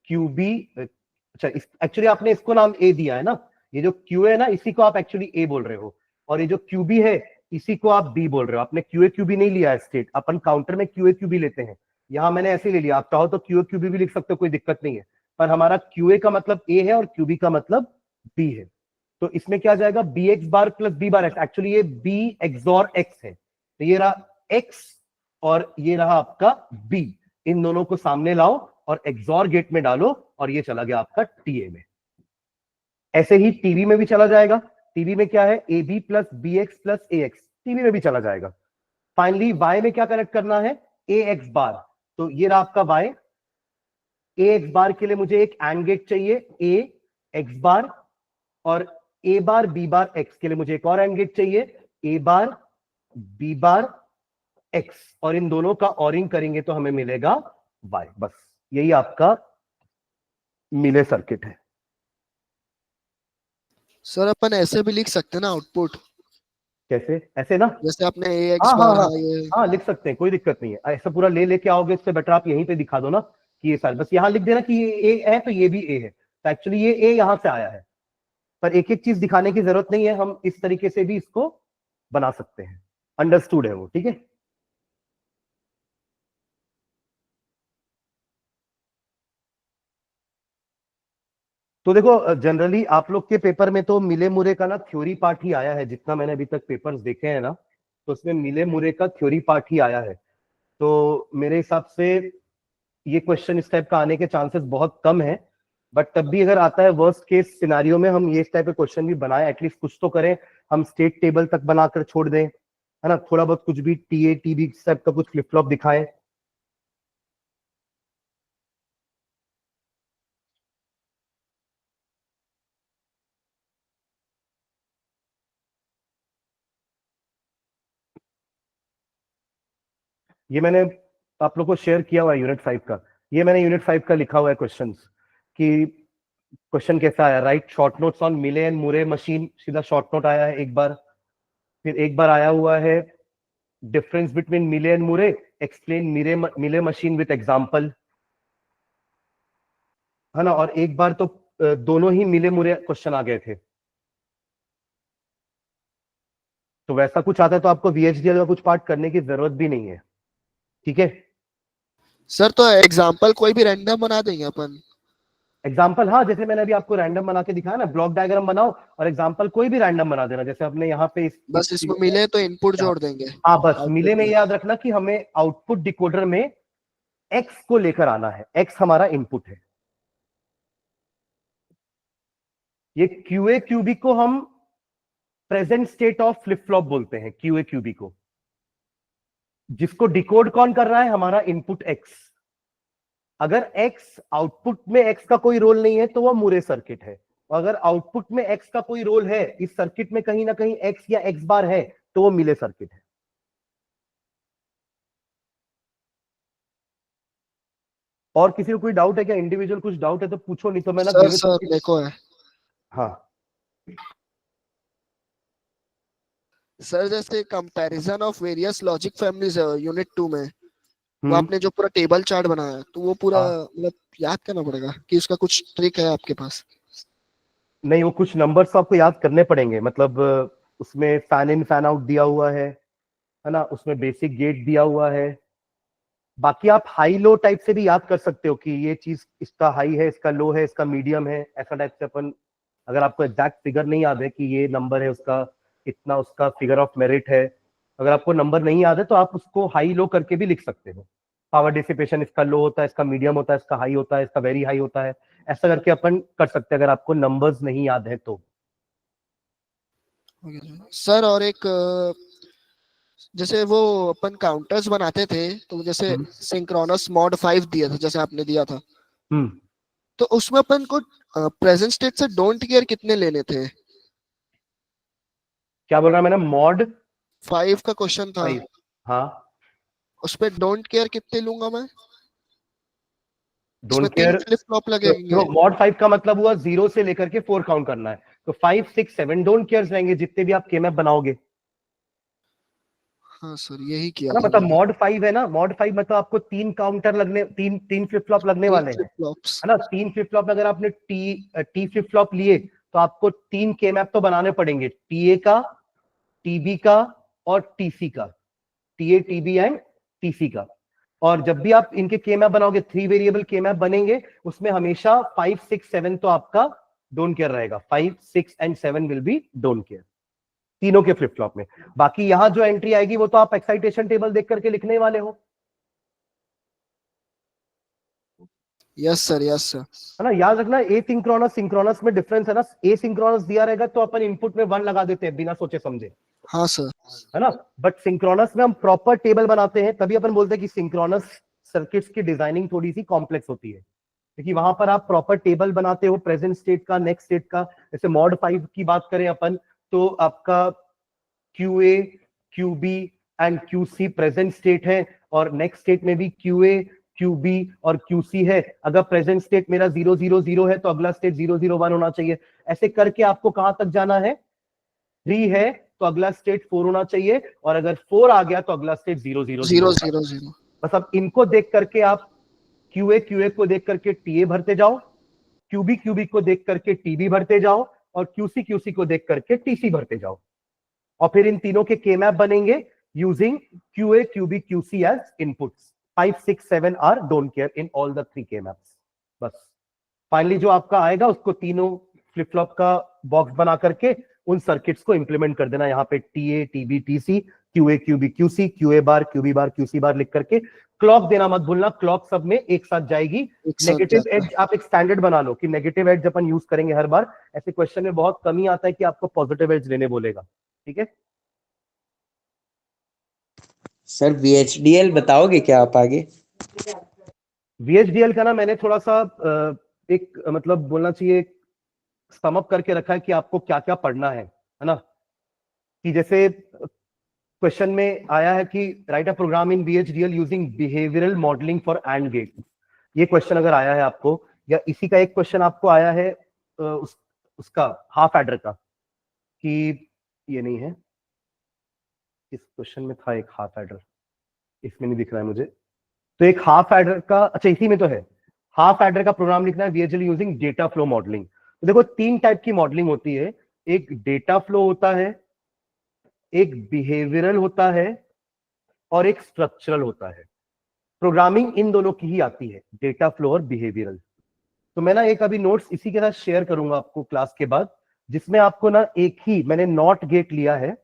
Speaker 1: क्यू बी। अच्छा एक्चुअली आपने इसको नाम ए दिया है ना, ये जो क्यू है ना इसी को आप एक्चुअली ए बोल रहे हो, और ये जो क्यू बी है इसी को आप बी बोल रहे हो। आपने क्यू ए क्यू बी नहीं लिया है स्टेट, अपन काउंटर में क्यू ए क्यू बी लेते हैं, यहां मैंने ऐसे ले लिया। आप चाहो तो क्यू ए क्यू बी भी लिख सकते हो, कोई दिक्कत नहीं है, पर हमारा क्यू ए का मतलब ए है और क्यू बी का मतलब बी है। तो इसमें क्या जाएगा B X bar plus B bar X. Actually ये बी एक्सॉर एक्स है, तो ये रहा एक्स और ये रहा आपका बी। इन दोनों को सामने लाओ और एक्सॉर गेट में डालो, और ये चला गया आपका टीए में। ऐसे ही टीवी में भी चला जाएगा। टीवी में क्या है A B plus B X plus A X, TV में भी चला जाएगा। फाइनली वाई में क्या कनेक्ट करना है ए एक्स बार, तो ये रहा आपका वाई। ए एक्स बार के लिए मुझे एक एंड गेट चाहिए ए एक्स बार, और ए बार बी बार एक्स के लिए मुझे एक और एंड गेट चाहिए ए बार बी बार एक्स, और इन दोनों का ऑरिंग करेंगे तो हमें मिलेगा वाई। बस यही आपका मिले सर्किट है।
Speaker 2: सर अपन ऐसे भी लिख सकते हैं ना आउटपुट,
Speaker 1: कैसे, ऐसे ना।
Speaker 2: जैसे आपने ए एक्स
Speaker 1: हाँ हाँ
Speaker 2: बार
Speaker 1: हाँ
Speaker 2: ये।
Speaker 1: हाँ, लिख सकते हैं, कोई दिक्कत नहीं है। ऐसा पूरा ले लेके आओगे इससे बेटर आप यहीं पे दिखा दो ना कि ये सारे, बस यहां लिख देना कि ये ए है तो ये भी ए है, तो एक्चुअली ये ए यहां से आया है। पर एक एक चीज दिखाने की जरूरत नहीं है, हम इस तरीके से भी इसको बना सकते हैं। अंडरस्टूड है वो, ठीक है। तो देखो जनरली आप लोग के पेपर में तो मिले मुरे का ना थ्योरी पार्ट ही आया है, जितना मैंने अभी तक पेपर्स देखे हैं ना, तो उसमें मिले मुरे का थ्योरी पार्ट ही आया है। तो मेरे हिसाब से ये क्वेश्चन इस टाइप का आने के चांसेस बहुत कम है, बट तब भी अगर आता है वर्स्ट केस सिनारियो में हम ये इस टाइप के क्वेश्चन भी बनाए, एटलीस्ट कुछ तो करें। हम स्टेट टेबल तक बनाकर छोड़ दें, है ना, थोड़ा बहुत कुछ भी टीए टीबी टाइप का कुछ फ्लिप फ्लॉप दिखाएं। ये मैंने आप लोग को शेयर किया हुआ है यूनिट 5 का। ये मैंने यूनिट 5 का लिखा हुआ है क्वेश्चंस कि क्वेश्चन कैसा आया, राइट शॉर्ट नोट्स ऑन मिले एंड मुरे मशीन, सीधा शॉर्ट नोट आया है एक बार, फिर एक बार आया हुआ है डिफरेंस बिटवीन मिले एंड मुरे, एक्सप्लेन मिले मशीन विथ एग्जांपल, है ना, और एक बार तो दोनों ही मिले मुरे क्वेश्चन आ गए थे। तो वैसा कुछ आता है तो आपको VHDL का कुछ पार्ट करने की जरूरत भी नहीं है, ठीक है।
Speaker 2: सर तो एग्जाम्पल कोई भी रैंडम बना देंगे अपन?
Speaker 1: एग्जाम्पल, हाँ, जैसे मैंने अभी आपको रैंडम बना के दिखाया ना, ब्लॉक डायग्राम बनाओ और एग्जाम्पल कोई भी रैंडम बना देना, जैसे आपने यहाँ पे
Speaker 2: बस इसमें मिले तो इनपुट जोड़ देंगे।
Speaker 1: हाँ, बस
Speaker 2: आउटपुट
Speaker 1: मिले में
Speaker 2: में।
Speaker 1: याद रखना कि हमें आउटपुट डिकोडर में एक्स को लेकर आना है, एक्स हमारा इनपुट है। ये क्यूए क्यूबी को हम present state of flip flop बोलते हैं, क्यूए क्यूबी को, जिसको डिकोड कौन कर रहा है, हमारा इनपुट एक्स। अगर एक्स आउटपुट में एक्स का कोई रोल नहीं है तो वह मुरे सर्किट है, और अगर आउटपुट में एक्स का कोई रोल है, इस सर्किट में कहीं ना कहीं एक्स या एक्स बार है, तो वो मिले सर्किट है। और किसी को कोई डाउट है क्या, इंडिविजुअल कुछ डाउट है तो पूछो, नहीं तो मैं ना
Speaker 2: सर मेरे को है।
Speaker 1: हाँ
Speaker 2: सर जैसे comparison of various logic families unit 2 में, वो
Speaker 1: हम्म,
Speaker 2: आपने जो पूरा टेबल चार्ट बनाया तो वो पूरा
Speaker 1: हाँ।
Speaker 2: मतलब याद करना पड़ेगा कि उसका कुछ ट्रिक है आपके पास?
Speaker 1: नहीं, वो कुछ नंबर्स आपको याद करने पड़ेंगे, मतलब उसमें फैन इन फैन आउट दिया हुआ है ना, उसमें बेसिक गेट दिया हुआ है। बाकी आप हाई लो टाइप से भी याद कर सकते हो कि ये चीज इसका हाई है, इसका लो है, इसका मीडियम है, ऐसा टाइप से अपन, अगर आपको एग्जैक्ट फिगर नहीं याद है कि ये नंबर है उसका इतना, उसका फिगर ऑफ मेरिट है, अगर आपको नंबर नहीं याद है तो आप उसको हाई लो करके भी लिख सकते हो। पावर डिसिपेशन इसका लो होता है, इसका मीडियम होता है, इसका हाई होता है, इसका वेरी हाई होता है, ऐसा करके अपन कर सकते हैं अगर आपको नंबर्स नहीं याद है तो।
Speaker 2: सर और एक जैसे वो अपन काउंटर्स बनाते थे तो जैसे
Speaker 1: हम्म
Speaker 2: सिंक्रोनस मॉड 5 दिया था, जैसे आपने दिया था,
Speaker 1: हम्म,
Speaker 2: तो उसमें अपन को प्रेजेंट स्टेट से डोंट केयर कितने लेने थे?
Speaker 1: क्या बोल रहा है मैंने, मॉड
Speaker 2: 5 का क्वेश्चन था,
Speaker 1: 5, हाँ,
Speaker 2: उस पे डोंट केयर कितने लूंगा मैं? इसमें
Speaker 1: डोंट
Speaker 2: 3
Speaker 1: केयर।
Speaker 2: फ्लिप फ्लॉप लगेंगे।
Speaker 1: मॉड 5 का मतलब हुआ 0 से लेकर के 4 काउंट करना है, तो 5 6 7 डोंट केयर्स रहेंगे जितने भी आप के मैप बनाओगे,
Speaker 2: हाँ सर यही किया
Speaker 1: है ना।
Speaker 2: था
Speaker 1: मतलब
Speaker 2: मैंने।
Speaker 1: मॉड 5 है ना, मॉड 5 मतलब आपको 3 काउंटर लगने, तीन तीन फ्लिप फ्लॉप लगने
Speaker 2: 3
Speaker 1: वाले हैं,
Speaker 2: फ्लिप फ्लॉप्स।
Speaker 1: है ना। 3 फ्लिप फ्लॉप में अगर आपने टी फ्लिप फ्लॉप लिए तो आपको 3 के मैप तो बनाने पड़ेंगे, टीए का, टीबी का और टीसी का, टीए टीबी एंड टीसी का। और जब भी आप इनके के मैप बनाओगे, 3 वेरिएबल के मैप बनेंगे, उसमें हमेशा 5 6 7 तो आपका डोंट केयर रहेगा, 5 6 and 7 will be don't care, तीनों के फ्लिप फ्लॉप में। बाकी यहां जो एंट्री आएगी वो तो आप एक्साइटेशन टेबल देख करके लिखने वाले हो,
Speaker 2: यस सर यस सर।
Speaker 1: है ना। याद रखना ए सिंक्रोनस सिंक्रोनस में डिफरेंस है ना, ए सिंक्रोनस दिया रहेगा तो अपन इनपुट में 1 लगा देते हैं बिना सोचे समझे,
Speaker 2: हाँ सर।
Speaker 1: है ना। बट सिंक्रोनस में हम प्रॉपर टेबल बनाते हैं, तभी अपन बोलते हैं कि सिंक्रोनस सर्किट्स की डिजाइनिंग थोड़ी सी कॉम्प्लेक्स होती है, क्योंकि वहां पर आप प्रॉपर टेबल बनाते हो प्रेजेंट स्टेट का, नेक्स्ट स्टेट का। जैसे मॉड 5 की बात करें अपन, तो आपका QA QB and QC present state है, और नेक्स्ट स्टेट में भी क्यूए क्यूबी और क्यूसी है। अगर प्रेजेंट स्टेट मेरा 0 0 0 है तो अगला स्टेट 0 0 1 होना चाहिए। ऐसे करके आपको कहां तक जाना है, 3 है तो अगला स्टेट 4 होना चाहिए, और अगर 4 आ गया तो अगला स्टेट 0 0 0
Speaker 2: 0
Speaker 1: होगा।
Speaker 2: 0 0।
Speaker 1: बस अब इनको देख करके आप क्यूए को देख करके टीए भरते जाओ, क्यूबी को देख करके टीबी भरते जाओ, और क्यूसी को देख करके टीसी भरते जाओ, और फिर इन तीनों के के मैप बनेंगे using QA QB QC as inputs. 5 6 7 are don't care in all the 3 K maps. बस फाइनली जो आपका आएगा उसको तीनों फ्लिप फ्लॉप का बॉक्स बना करके उन सर्किट्स को इंप्लीमेंट कर देना, यहाँ पे TA TB TC QA QB QC QA bar QB bar QC bar लिख करके। क्लॉक देना मत भूलना, क्लॉक सब में एक साथ जाएगी।
Speaker 2: एक साथ
Speaker 1: नेगेटिव
Speaker 2: जाता है।
Speaker 1: एज आप एक स्टैंडर्ड बना लो कि नेगेटिव एज अपन यूज करेंगे हर बार, ऐसे क्वेश्चन में बहुत कमी आता है कि आपको पॉजिटिव एज लेने बोलेगा, ठीक है।
Speaker 3: सर VHDL बताओगे क्या आप आगे?
Speaker 1: VHDL का ना मैंने थोड़ा सा एक मतलब बोलना चाहिए सम अप करके रखा है कि आपको क्या क्या पढ़ना है ना। कि जैसे क्वेश्चन में आया है कि write a program in VHDL using behavioural modelling for and gate. ये क्वेश्चन अगर आया है आपको, या इसी का एक क्वेश्चन आपको आया है उसका हाफ एडर का, कि ये नहीं है, इस क्वेश्चन में था एक हाफ एडर, इसमें नहीं दिख रहा है मुझे, तो एक हाफ एडर का, अच्छा इसी में तो है, हाफ एडर का प्रोग्राम लिखना है VHDL using data flow modelling. तो देखो 3 टाइप की मॉडलिंग होती है, एक डेटा फ्लो होता है, एक बिहेवियरल होता है, और एक स्ट्रक्चरल होता है। प्रोग्रामिंग इन दोनों की ही आती है, डेटा फ्लो और बिहेवियरल। तो मैं ना एक अभी नोट्स इसी के साथ शेयर करूंगा आपको क्लास के बाद, जिसमें आपको ना एक ही मैंने नॉट गेट लिया है, I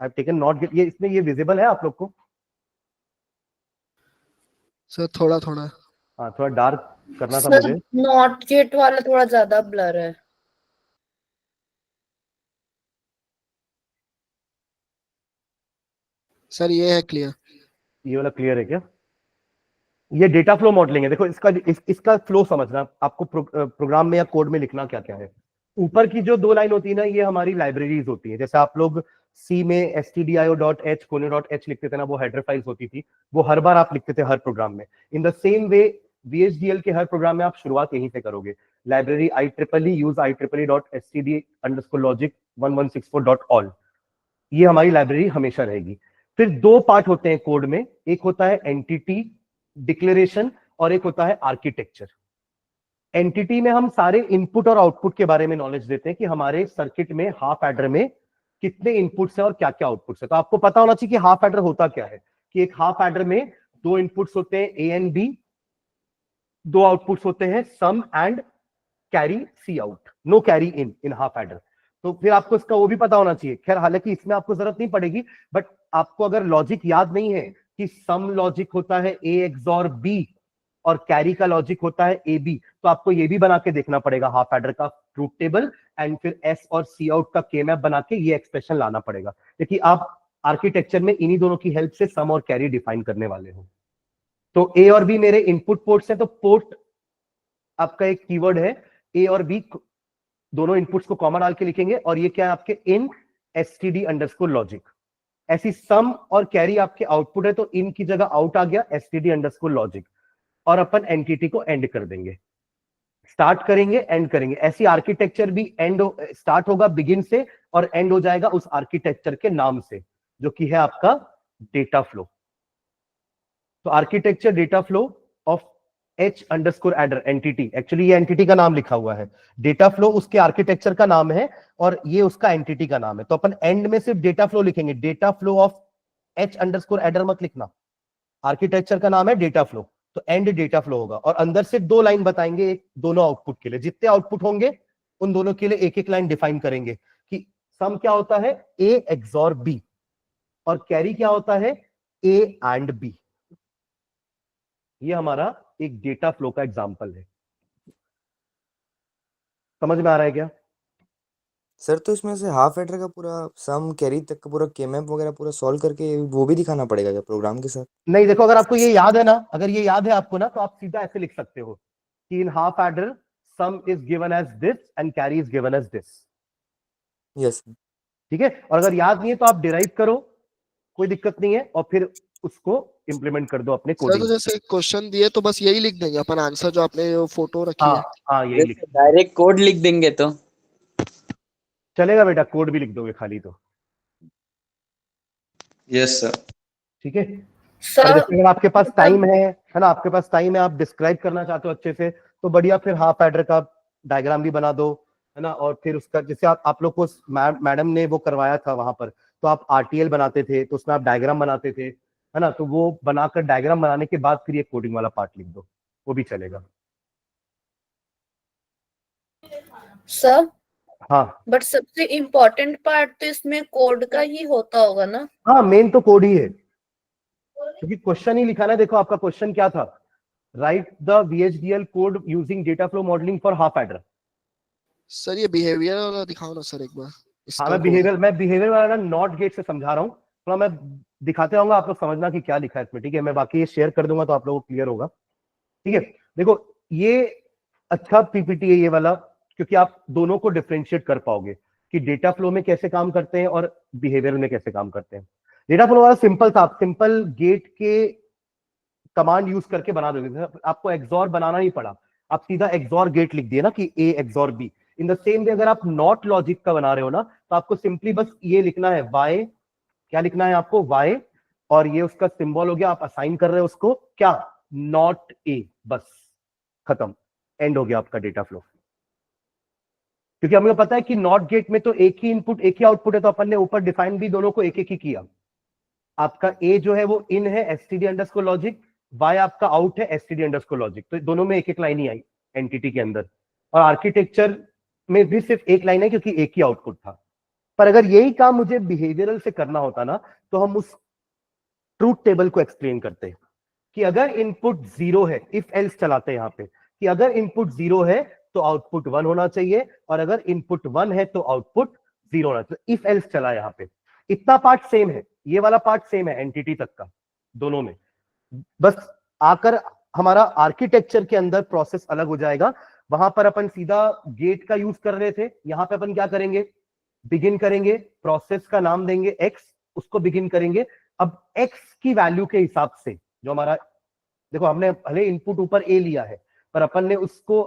Speaker 1: have taken not gate, ये इसमें ये विजिबल है आप लोग को?
Speaker 2: सर थोड़ा थोड़ा।
Speaker 1: हाँ थोड़ा डार्क करना था
Speaker 5: सर
Speaker 1: मुझे।
Speaker 5: नॉट गेट वाला थोड़ा ज्यादा ब्लर है।
Speaker 2: सर ये है क्लियर।
Speaker 1: ये वाला क्लियर है क्या? ये डेटा फ्लो मॉडलिंग है। देखो इसका फ्लो समझना, आपको प्रोग्राम में या कोड में लिखना क्या क्या है। ऊपर की जो 2 लाइन होती है ना, ये हमारी लाइब्रेरीज होती है। जैसे आप लोग सी में stdio.h कोने.h लिखते थे ना, वो हेडर फाइल्स होती थी, वो हर बार आप लिखते थे हर प्रोग्राम में। इन द सेम वे VHDL के हर प्रोग्राम में आप शुरुआत यहीं से करोगे, library IEEE use IEEE.std_logic 1164.all, ये हमारी लाइब्रेरी हमेशा रहेगी। फिर 2 पार्ट होते हैं कोड में, एक होता है एंटिटी डिक्लेरेशन और एक होता है आर्किटेक्चर। एंटिटी में हम सारे इनपुट और आउटपुट के बारे में नॉलेज देते हैं कि हमारे सर्किट में हाफ एडर में कितने इनपुट्स हैं और क्या क्या आउटपुट्स है। तो आपको पता होना चाहिए कि हाफ एडर होता क्या है, कि एक हाफ एडर में 2 इनपुट्स होते हैं ए एंड बी, 2 आउटपुट्स होते हैं sum and carry C out, no carry in half adder. तो फिर आपको इसका वो भी पता होना चाहिए। खैर हालांकि इसमें आपको जरूरत नहीं पड़ेगी, बट आपको अगर लॉजिक याद नहीं है कि सम लॉजिक होता है ए एक्सॉर बी और कैरी का लॉजिक होता है ए बी, तो आपको ये भी बना के देखना पड़ेगा हाफ एडर का ट्रूथ टेबल, एंड फिर एस और सी आउट का के मैप बना के ये एक्सप्रेशन लाना पड़ेगा, क्योंकि आप आर्किटेक्चर में इन्हीं दोनों की हेल्प से सम और कैरी डिफाइन करने वाले हो। तो ए और बी मेरे इनपुट पोर्ट्स हैं, तो पोर्ट आपका एक कीवर्ड है, ए और बी दोनों इनपुट्स को कॉमन डाल के लिखेंगे, और ये क्या है आपके इन std_logic। ऐसी सम और कैरी आपके आउटपुट है, तो इन की जगह आउट आ गया std_logic, और अपन एंटिटी को एंड कर देंगे, स्टार्ट करेंगे एंड करेंगे। ऐसी आर्किटेक्चर भी एंड स्टार्ट होगा बिगिन से और एंड हो जाएगा उस आर्किटेक्चर के नाम से, जो कि है आपका डेटा फ्लो। तो architecture data flow of H_adder entity, actually ये एंटिटी का नाम लिखा हुआ है, डेटा फ्लो उसके आर्किटेक्चर का नाम है और ये उसका एंटिटी का नाम है। तो अपन एंड में सिर्फ डेटा फ्लो लिखेंगे, डेटा फ्लो ऑफ H_adder मत लिखना, आर्किटेक्चर का नाम है डेटा फ्लो, तो एंड डेटा फ्लो होगा। और अंदर से 2 लाइन बताएंगे, एक दोनों आउटपुट के लिए, जितने आउटपुट होंगे उन दोनों के लिए एक एक लाइन डिफाइन करेंगे कि सम क्या होता है ए एक्सॉर बी और कैरी क्या होता है ए एंड बी। ये हमारा एक डेटा फ्लो का एग्जांपल है। समझ में आ रहा है क्या?
Speaker 6: सर तो इसमें से हाफ एडर का पूरा सम कैरी तक का पूरा केमैप वगैरह पूरा सॉल्व करके वो भी दिखाना पड़ेगा क्या प्रोग्राम के साथ?
Speaker 1: नहीं, देखो अगर आपको ये याद है ना, अगर ये याद है आपको ना, तो आप सीधा ऐसे लिख सकते हो कि in half adder sum is given as this and carry is given as this.
Speaker 6: Yes.
Speaker 1: ठीक है, और अगर याद नहीं है तो आप डिराइव करो, कोई दिक्कत नहीं है, और फिर उसको इंप्लीमेंट कर दो अपने
Speaker 2: सर
Speaker 1: कोडिंग।
Speaker 2: तो जैसे क्वेश्चन दिए तो बस यही लिख देंगे अपन आंसर, जो आपने फोटो रखी
Speaker 1: हाँ
Speaker 2: है।
Speaker 1: हाँ यही लिख,
Speaker 3: डायरेक्ट कोड लिख देंगे तो
Speaker 1: चलेगा बेटा, कोड भी लिख दोगे खाली तो।
Speaker 3: Yes sir.
Speaker 1: ठीक है, और
Speaker 5: सर
Speaker 1: जैसे अगर आपके पास टाइम है ना, आपके पास टाइम है, आप डिस्क्राइब करना चाहते हो अच्छे से, तो बढ़िया, फिर हाफ एडर का डायग्राम भी बना दो, है ना। और फिर उसका जैसे आप लोग को मैडम ने वो करवाया था वहां पर, तो आप RTL बनाते थे, तो उसमें आप डायग्राम बनाते थे, है ना। तो वो बनाकर डायग्राम बनाने के बाद फिर ये कोडिंग वाला पार्ट लिख दो, वो भी चलेगा।
Speaker 5: सर
Speaker 1: हाँ
Speaker 5: बट सबसे इम्पोर्टेंट पार्ट तो इसमें कोड का ही होता होगा ना।
Speaker 1: हाँ, मेन तो कोड ही है, क्योंकि क्वेश्चन ही लिखा ना। देखो आपका क्वेश्चन क्या था, right the VHDL code using data flow modelling for half adder.
Speaker 2: Sir ये बिहेवियर वाला दिखाओ ना सर एक बार।
Speaker 1: हाँ, मैं बिहेवियर वाला ना नॉट गेट से समझा रहा हूँ, थोड़ा मैं दिखाते रहूंगा, आप लोग समझना कि क्या लिखा है इसमें। ठीक है, मैं बाकी ये शेयर कर दूंगा तो आप लोगों को क्लियर होगा। ठीक है, देखो ये अच्छा PPT है ये वाला, क्योंकि आप दोनों को डिफरेंशिएट कर पाओगे कि डेटा फ्लो में कैसे काम करते हैं और बिहेवियर में कैसे काम करते हैं। डेटा फ्लो वाला सिंपल था, आप सिंपल गेट के कमांड यूज करके बना दोगे, आपको एक्सॉर बनाना नहीं पड़ा, आप सीधा एक्सॉर गेट लिख दिए ना कि A XOR B. In the same way अगर आप नॉट लॉजिक का बना रहे हो ना, तो आपको सिंपली बस ये लिखना है वाई, क्या लिखना है आपको, वाई, और ये उसका सिंबल हो गया, आप असाइन कर रहे हो उसको क्या, नॉट ए, बस खत्म, एंड हो गया आपका डेटा फ्लो। क्योंकि हमें पता है कि नॉट गेट में तो एक ही इनपुट एक ही आउटपुट है, तो अपन ने ऊपर डिफाइन भी दोनों को एक एक ही किया। आपका ए जो है वो इन है एसटीडी अंडरस्कोर लॉजिक, वाई आपका आउट है एसटीडी अंडरस्कोर लॉजिक, तो दोनों में एक एक लाइन ही आई एंटिटी के अंदर, और आर्किटेक्चर में भी सिर्फ एक लाइन है क्योंकि एक ही आउटपुट था। पर अगर यही काम मुझे बिहेवियरल से करना होता ना, तो हम उस ट्रूथ टेबल को एक्सप्लेन करते हैं कि अगर इनपुट 0 है, इफ एल्स चलाते हैं यहाँ पे कि अगर इनपुट 0 है तो आउटपुट 1 होना चाहिए, और अगर इनपुट 1 है तो आउटपुट 0 होना चाहिए। इफ एल्स चला यहाँ पे, इतना पार्ट सेम है, ये वाला पार्ट सेम है एंटिटी तक का दोनों में, बस आकर हमारा आर्किटेक्चर के अंदर प्रोसेस अलग हो जाएगा। वहां पर अपन सीधा गेट का यूज कर रहे थे, यहाँ पे अपन क्या करेंगे, बिगिन करेंगे, प्रोसेस का नाम देंगे एक्स, उसको बिगिन करेंगे। अब एक्स की वैल्यू के हिसाब से जो हमारा, देखो हमने भले इनपुट ऊपर ए लिया है, पर अपन ने उसको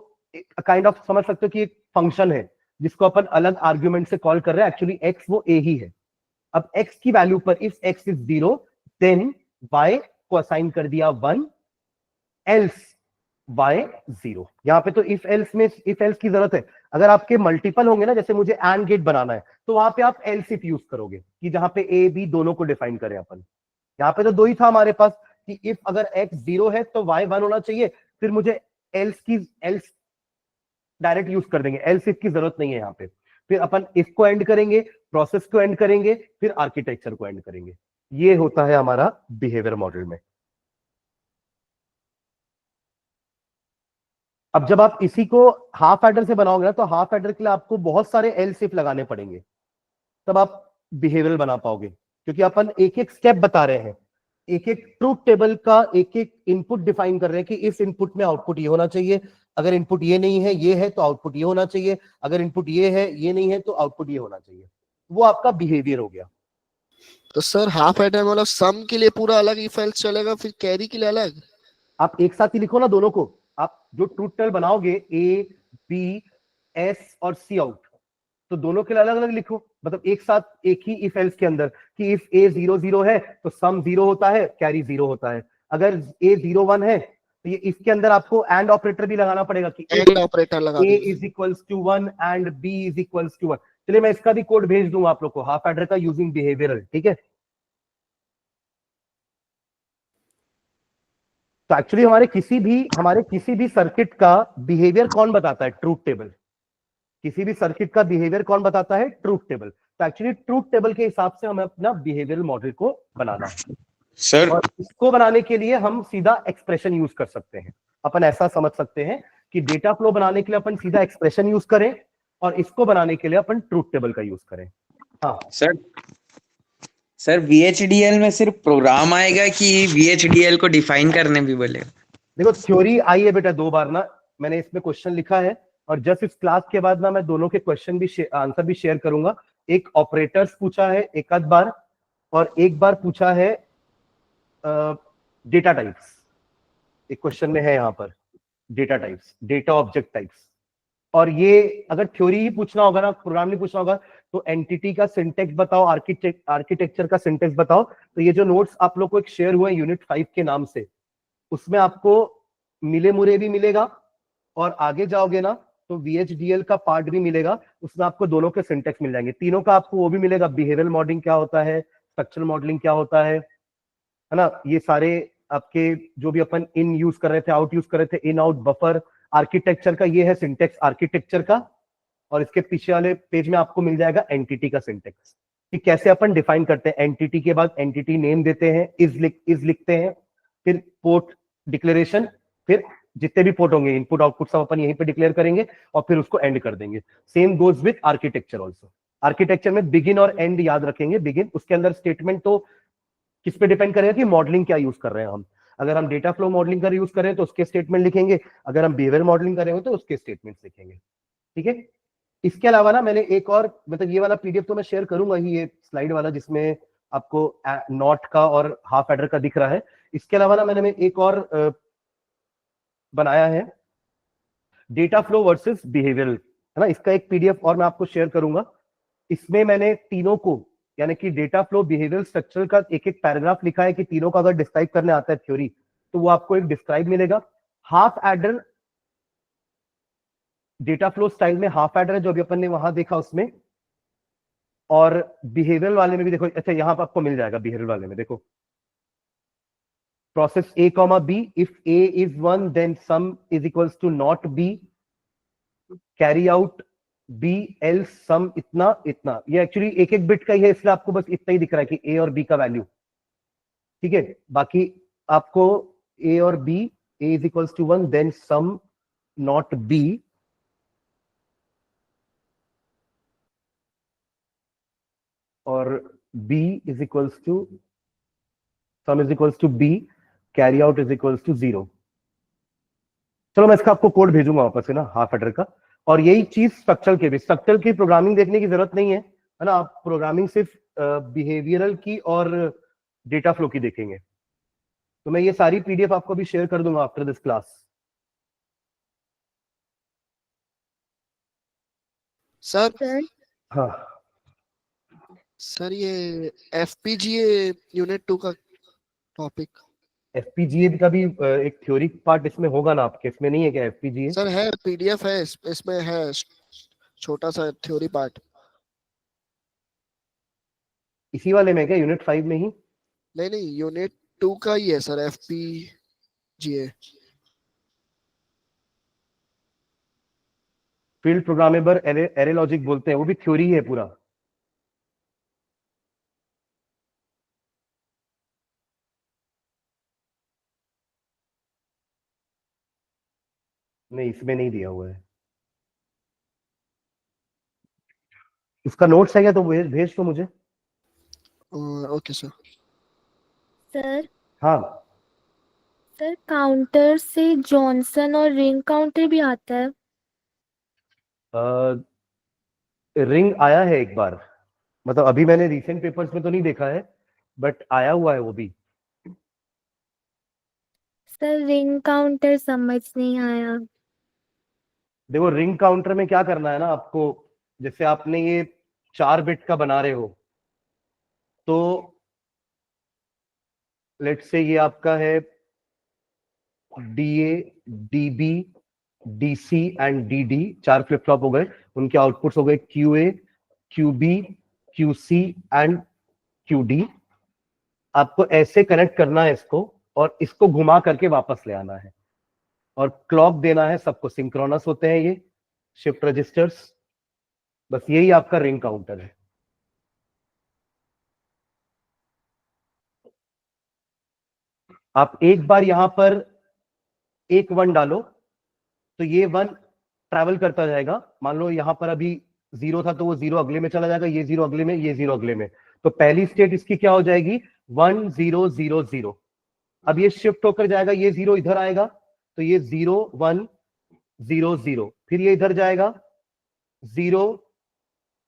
Speaker 1: काइंड ऑफ समझ सकते हो कि एक फंक्शन है जिसको अपन अलग आर्ग्यूमेंट से कॉल कर रहे हैं, एक्चुअली एक्स वो ए ही है। अब एक्स की वैल्यू पर if X is 0 then Y को असाइन कर दिया 1, एल्स वाई 0। यहां पे तो इफ एल्स में इफ एल्स की जरूरत है। अगर आपके मल्टीपल होंगे ना, जैसे मुझे एंड गेट बनाना है, तो वहां पे आप एल्स इफ यूज करोगे कि जहां पे ए बी दोनों को डिफाइन करें अपन। यहाँ पे तो दो ही था हमारे पास कि इफ अगर x 0 है तो y 1 होना चाहिए, फिर मुझे एल्स डायरेक्ट यूज कर देंगे, एल्स इफ की जरूरत नहीं है यहाँ पे। फिर अपन इफ को एंड करेंगे, प्रोसेस को एंड करेंगे, फिर आर्किटेक्चर को एंड करेंगे। ये होता है हमारा बिहेवियर मॉडल में। अब जब आप इसी को हाफ एडर से बनाओगे ना, तो हाफ एडर के लिए आपको बहुत सारे एल्स इफ लगाने पड़ेंगे, तब आप बिहेवियरल बना पाओगे। क्योंकि अपन एक एक स्टेप बता रहे हैं, एक एक ट्रूथ टेबल का एक एक इनपुट डिफाइन कर रहे हैं कि इस इनपुट में आउटपुट ये होना चाहिए, अगर इनपुट ये नहीं है ये है तो आउटपुट ये होना चाहिए, अगर इनपुट ये है ये नहीं है तो आउटपुट ये होना चाहिए। वो आपका बिहेवियर हो गया।
Speaker 2: तो सर हाफ एडर मतलब सम के लिए पूरा अलग इफ एल्स चलेगा, फिर कैरी के लिए अलग?
Speaker 1: आप एक साथ ही लिखो ना दोनों को। आप जो ट्रूथ टेबल बनाओगे ए बी एस और सी आउट, तो दोनों के लिए अलग अलग लिखो, मतलब एक साथ एक ही इफ एल्स के अंदर कि इफ ए 0 0 है तो सम 0 होता है, कैरी 0 होता है। अगर ए 0 1 है तो ये इसके अंदर आपको एंड ऑपरेटर भी लगाना पड़ेगा कि
Speaker 2: एंड ऑपरेटर लगा
Speaker 1: ए
Speaker 2: दीजिए।
Speaker 1: Is equals to 1 and B is equals to 1। चलिए मैं इसका भी कोड भेज दूंगा आप लोग को, हाफ एडर का यूजिंग बिहेवियरल, ठीक है। तो एक्चुअली हमारे किसी भी सर्किट का बिहेवियर कौन बताता है, ट्रूथ टेबल। किसी भी सर्किट का बिहेवियर कौन बताता है, ट्रूथ टेबल। तो एक्चुअली ट्रूथ टेबल के हिसाब से हमें अपना बिहेवियरल मॉडल को बनाना है।
Speaker 3: सर
Speaker 1: और इसको बनाने के लिए हम सीधा एक्सप्रेशन यूज कर सकते हैं। अपन ऐसा समझ सकते हैं कि डेटा फ्लो बनाने के लिए अपन सीधा एक्सप्रेशन यूज करें, और इसको बनाने के लिए अपन ट्रूथ टेबल का यूज करें। हाँ
Speaker 3: सर VHDL में सिर्फ प्रोग्राम आएगा कि VHDL को डिफाइन करने भी बोले?
Speaker 1: देखो थ्योरी आई है बेटा 2 बार ना, मैंने इसमें क्वेश्चन लिखा है, और जस्ट इस क्लास के बाद ना मैं दोनों के क्वेश्चन भी आंसर भी शेयर करूंगा। एक ऑपरेटर्स पूछा है एक आध बार, और एक बार पूछा है डेटा टाइप्स। एक क्वेश्चन में है यहाँ पर data types, data object types. और ये अगर थ्योरी ही पूछना होगा ना, प्रोग्राम नहीं पूछना होगा, तो एंटिटी का सिंटेक्स बताओ, आर्किटेक्चर का सिंटेक्स बताओ। तो ये जो नोट्स आप लोग को एक शेयर हुए यूनिट 5 के नाम से, उसमें आपको मिले मुरे भी मिलेगा, और आगे जाओगे ना तो VHDL का पार्ट भी मिलेगा, उसमें आपको दोनों के सिंटेक्स मिल जाएंगे। तीनों का आपको वो भी मिलेगा, बिहेवियरल मॉडलिंग क्या होता है, स्ट्रक्चरल मॉडलिंग क्या होता है ना। ये सारे आपके जो भी अपन इन यूज कर रहे थे, आउट यूज कर रहे थे, इन आउट बफर, आर्किटेक्चर का ये है सिंटेक्स आर्किटेक्चर का, और इसके पीछे वाले पेज में आपको मिल जाएगा एंटिटी का सिंटेक्स कि कैसे अपन डिफाइन करते हैं। एंटिटी के बाद एंटिटी नेम देते हैं, इज लिखते हैं, फिर पोर्ट डिक्लेरेशन, फिर जितने भी पोर्ट होंगे इनपुट आउटपुट सब अपन यहीं पे डिक्लेयर करेंगे, और फिर उसको एंड कर देंगे। Same goes with architecture also. Architecture में बिगिन और एंड याद रखेंगे। बिगिन, उसके अंदर स्टेटमेंट तो किस पे डिपेंड करेगा कि मॉडलिंग क्या यूज कर रहे हैं हम। अगर हम डेटा फ्लो मॉडलिंग का यूज करें तो उसके स्टेटमेंट लिखेंगे, अगर हम बिहेवियर मॉडलिंग करेंगे तो उसके स्टेटमेंट लिखेंगे, ठीक है। इसके अलावा ना मैंने एक और, मतलब ये वाला पीडीएफ तो मैं शेयर करूंगा ही, ये स्लाइड वाला जिसमें आपको नॉट का और हाफ एडर का दिख रहा है। इसके अलावा ना मैंने एक और बनाया है, डेटा फ्लो वर्सेस बिहेवियरल, है ना। इसका एक पीडीएफ और मैं आपको शेयर करूंगा। इसमें मैंने तीनों को, यानी कि डेटा फ्लो, बिहेवियरल, स्ट्रक्चरल का एक एक पैराग्राफ लिखा है कि तीनों का अगर डिस्क्राइब करने आता है थ्योरी, तो वो आपको एक डिस्क्राइब मिलेगा। Half adder, data flow style में हाफ एडर है जो अभी अपन ने वहां देखा उसमें, और बिहेवियरल वाले में भी देखो। अच्छा, यहां पर आपको मिल जाएगा बिहेवियरल वाले में, देखो process A, B, if A is 1 then sum is equals to not B, carry out B else sum इतना इतना। ये एक्चुअली एक एक बिट का ही है, इसलिए आपको बस इतना ही दिख रहा है कि A और B का वैल्यू, ठीक है। बाकी आपको A और B, A is equals to 1 then sum not B, और B is equals to sum is equals to B, carry out is equals to 0। चलो मैं इसका आपको कोड भेजूंगा वापस से ना, हाफ एडर का। और यही चीज स्ट्रक्चर के भी, स्ट्रक्चर की प्रोग्रामिंग देखने की जरूरत नहीं है ना। आप प्रोग्रामिंग सिर्फ बिहेवियरल की और डेटा फ्लो की देखेंगे। तो मैं ये सारी पीडीएफ आपको भी शेयर कर दूंगा after this class.
Speaker 2: Sir
Speaker 4: sir
Speaker 1: हाँ
Speaker 2: सर ये FPGA यूनिट 2 का टॉपिक
Speaker 1: एफपीजीए का भी एक थ्योरी पार्ट इसमें होगा ना आपके, इसमें नहीं है क्या एफपीजीए?
Speaker 2: सर है, PDF है, इसमें है छोटा सा थ्योरी पार्ट।
Speaker 1: इसी वाले में क्या, यूनिट 5 में ही?
Speaker 2: नहीं नहीं, यूनिट 2 का ही है sir, FPGA।
Speaker 1: Field programmable array logic बोलते हैं, वो भी थ्योरी है पूरा। नहीं, इसमें नहीं दिया हुआ है। उसका नोट्स है क्या, तो भेज भेज तो मुझे।
Speaker 2: Okay sir.
Speaker 4: सर
Speaker 1: हाँ,
Speaker 4: सर काउंटर से जॉनसन और रिंग काउंटर भी आता है।
Speaker 1: रिंग आया है एक बार, मतलब अभी मैंने रिसेंट पेपर्स में तो नहीं देखा है, बट आया हुआ है वो भी।
Speaker 4: सर रिंग काउंटर समझ नहीं आया।
Speaker 1: देखो, रिंग काउंटर में क्या करना है ना आपको, जैसे आपने ये 4 बिट का बना रहे हो, तो लेट्स से ये आपका है DA, DB, DC and DD, 4 flip flop हो गए। उनके आउटपुट्स हो गए QA, QB, QC and QD। आपको ऐसे कनेक्ट करना है इसको, और इसको घुमा करके वापस ले आना है, और क्लॉक देना है सबको। सिंक्रोनस होते हैं ये शिफ्ट रजिस्टर्स। बस यही आपका रिंग काउंटर है। आप एक बार यहां पर एक 1 डालो, तो ये 1 ट्रैवल करता जाएगा। मान लो यहां पर अभी 0 था, तो वो 0 अगले में चला जाएगा, ये 0 अगले में, ये 0 अगले में। तो पहली स्टेट इसकी क्या हो जाएगी, 1 0 0 0। अब ये शिफ्ट होकर जाएगा, ये 0 इधर आएगा, तो ये 0 1 0 0। फिर ये इधर जाएगा 0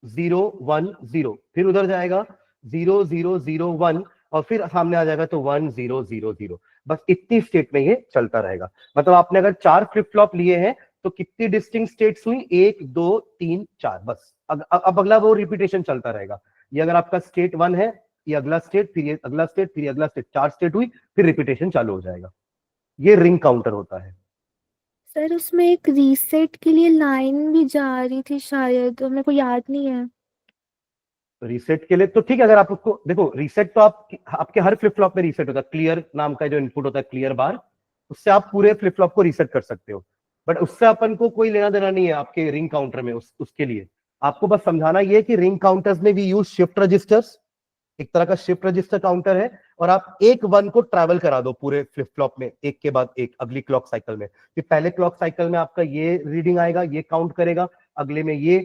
Speaker 1: 0 1 0, फिर उधर जाएगा 0 0 0 1, और फिर सामने आ जाएगा तो 1 0 0 0। बस इतनी स्टेट में ये चलता रहेगा। मतलब आपने अगर 4 फ्लिप फ्लॉप लिए हैं, तो कितनी डिस्टिंक्ट स्टेट्स हुई, 1 2 3 4। बस अब अगला वो रिपीटेशन चलता रहेगा। ये अगर आपका स्टेट 1 है, ये अगला स्टेट, फिर ये अगला स्टेट, फिर ये अगला स्टेट, 4 स्टेट हुई, फिर रिपीटेशन चालू हो जाएगा। ये रिंग काउंटर होता है।
Speaker 4: सर उसमें एक रीसेट के लिए लाइन भी जा रही थी शायद, तो मेरे को याद नहीं है।
Speaker 1: रीसेट के लिए तो ठीक है, अगर आप उसको देखो, रीसेट तो आपके हर फ्लिप फ्लॉप में रीसेट होता है। क्लियर नाम का जो इनपुट होता है, क्लियर बार, उससे आप पूरे फ्लिप फ्लॉप को रीसेट कर सकते हो। बट उससे अपन को कोई लेना देना नहीं है आपके रिंग काउंटर में। उसके लिए आपको बस समझाना ये है कि रिंग काउंटर्स में भी यूज शिफ्ट रजिस्टर्स, एक तरह का शिफ्ट रजिस्टर काउंटर है, और आप एक 1 को ट्रैवल करा दो पूरे फ्लिप फ्लॉप में, एक के बाद एक अगली क्लॉक साइकिल में। फिर पहले क्लॉक साइकिल में आपका ये रीडिंग आएगा, ये काउंट करेगा, अगले में ये।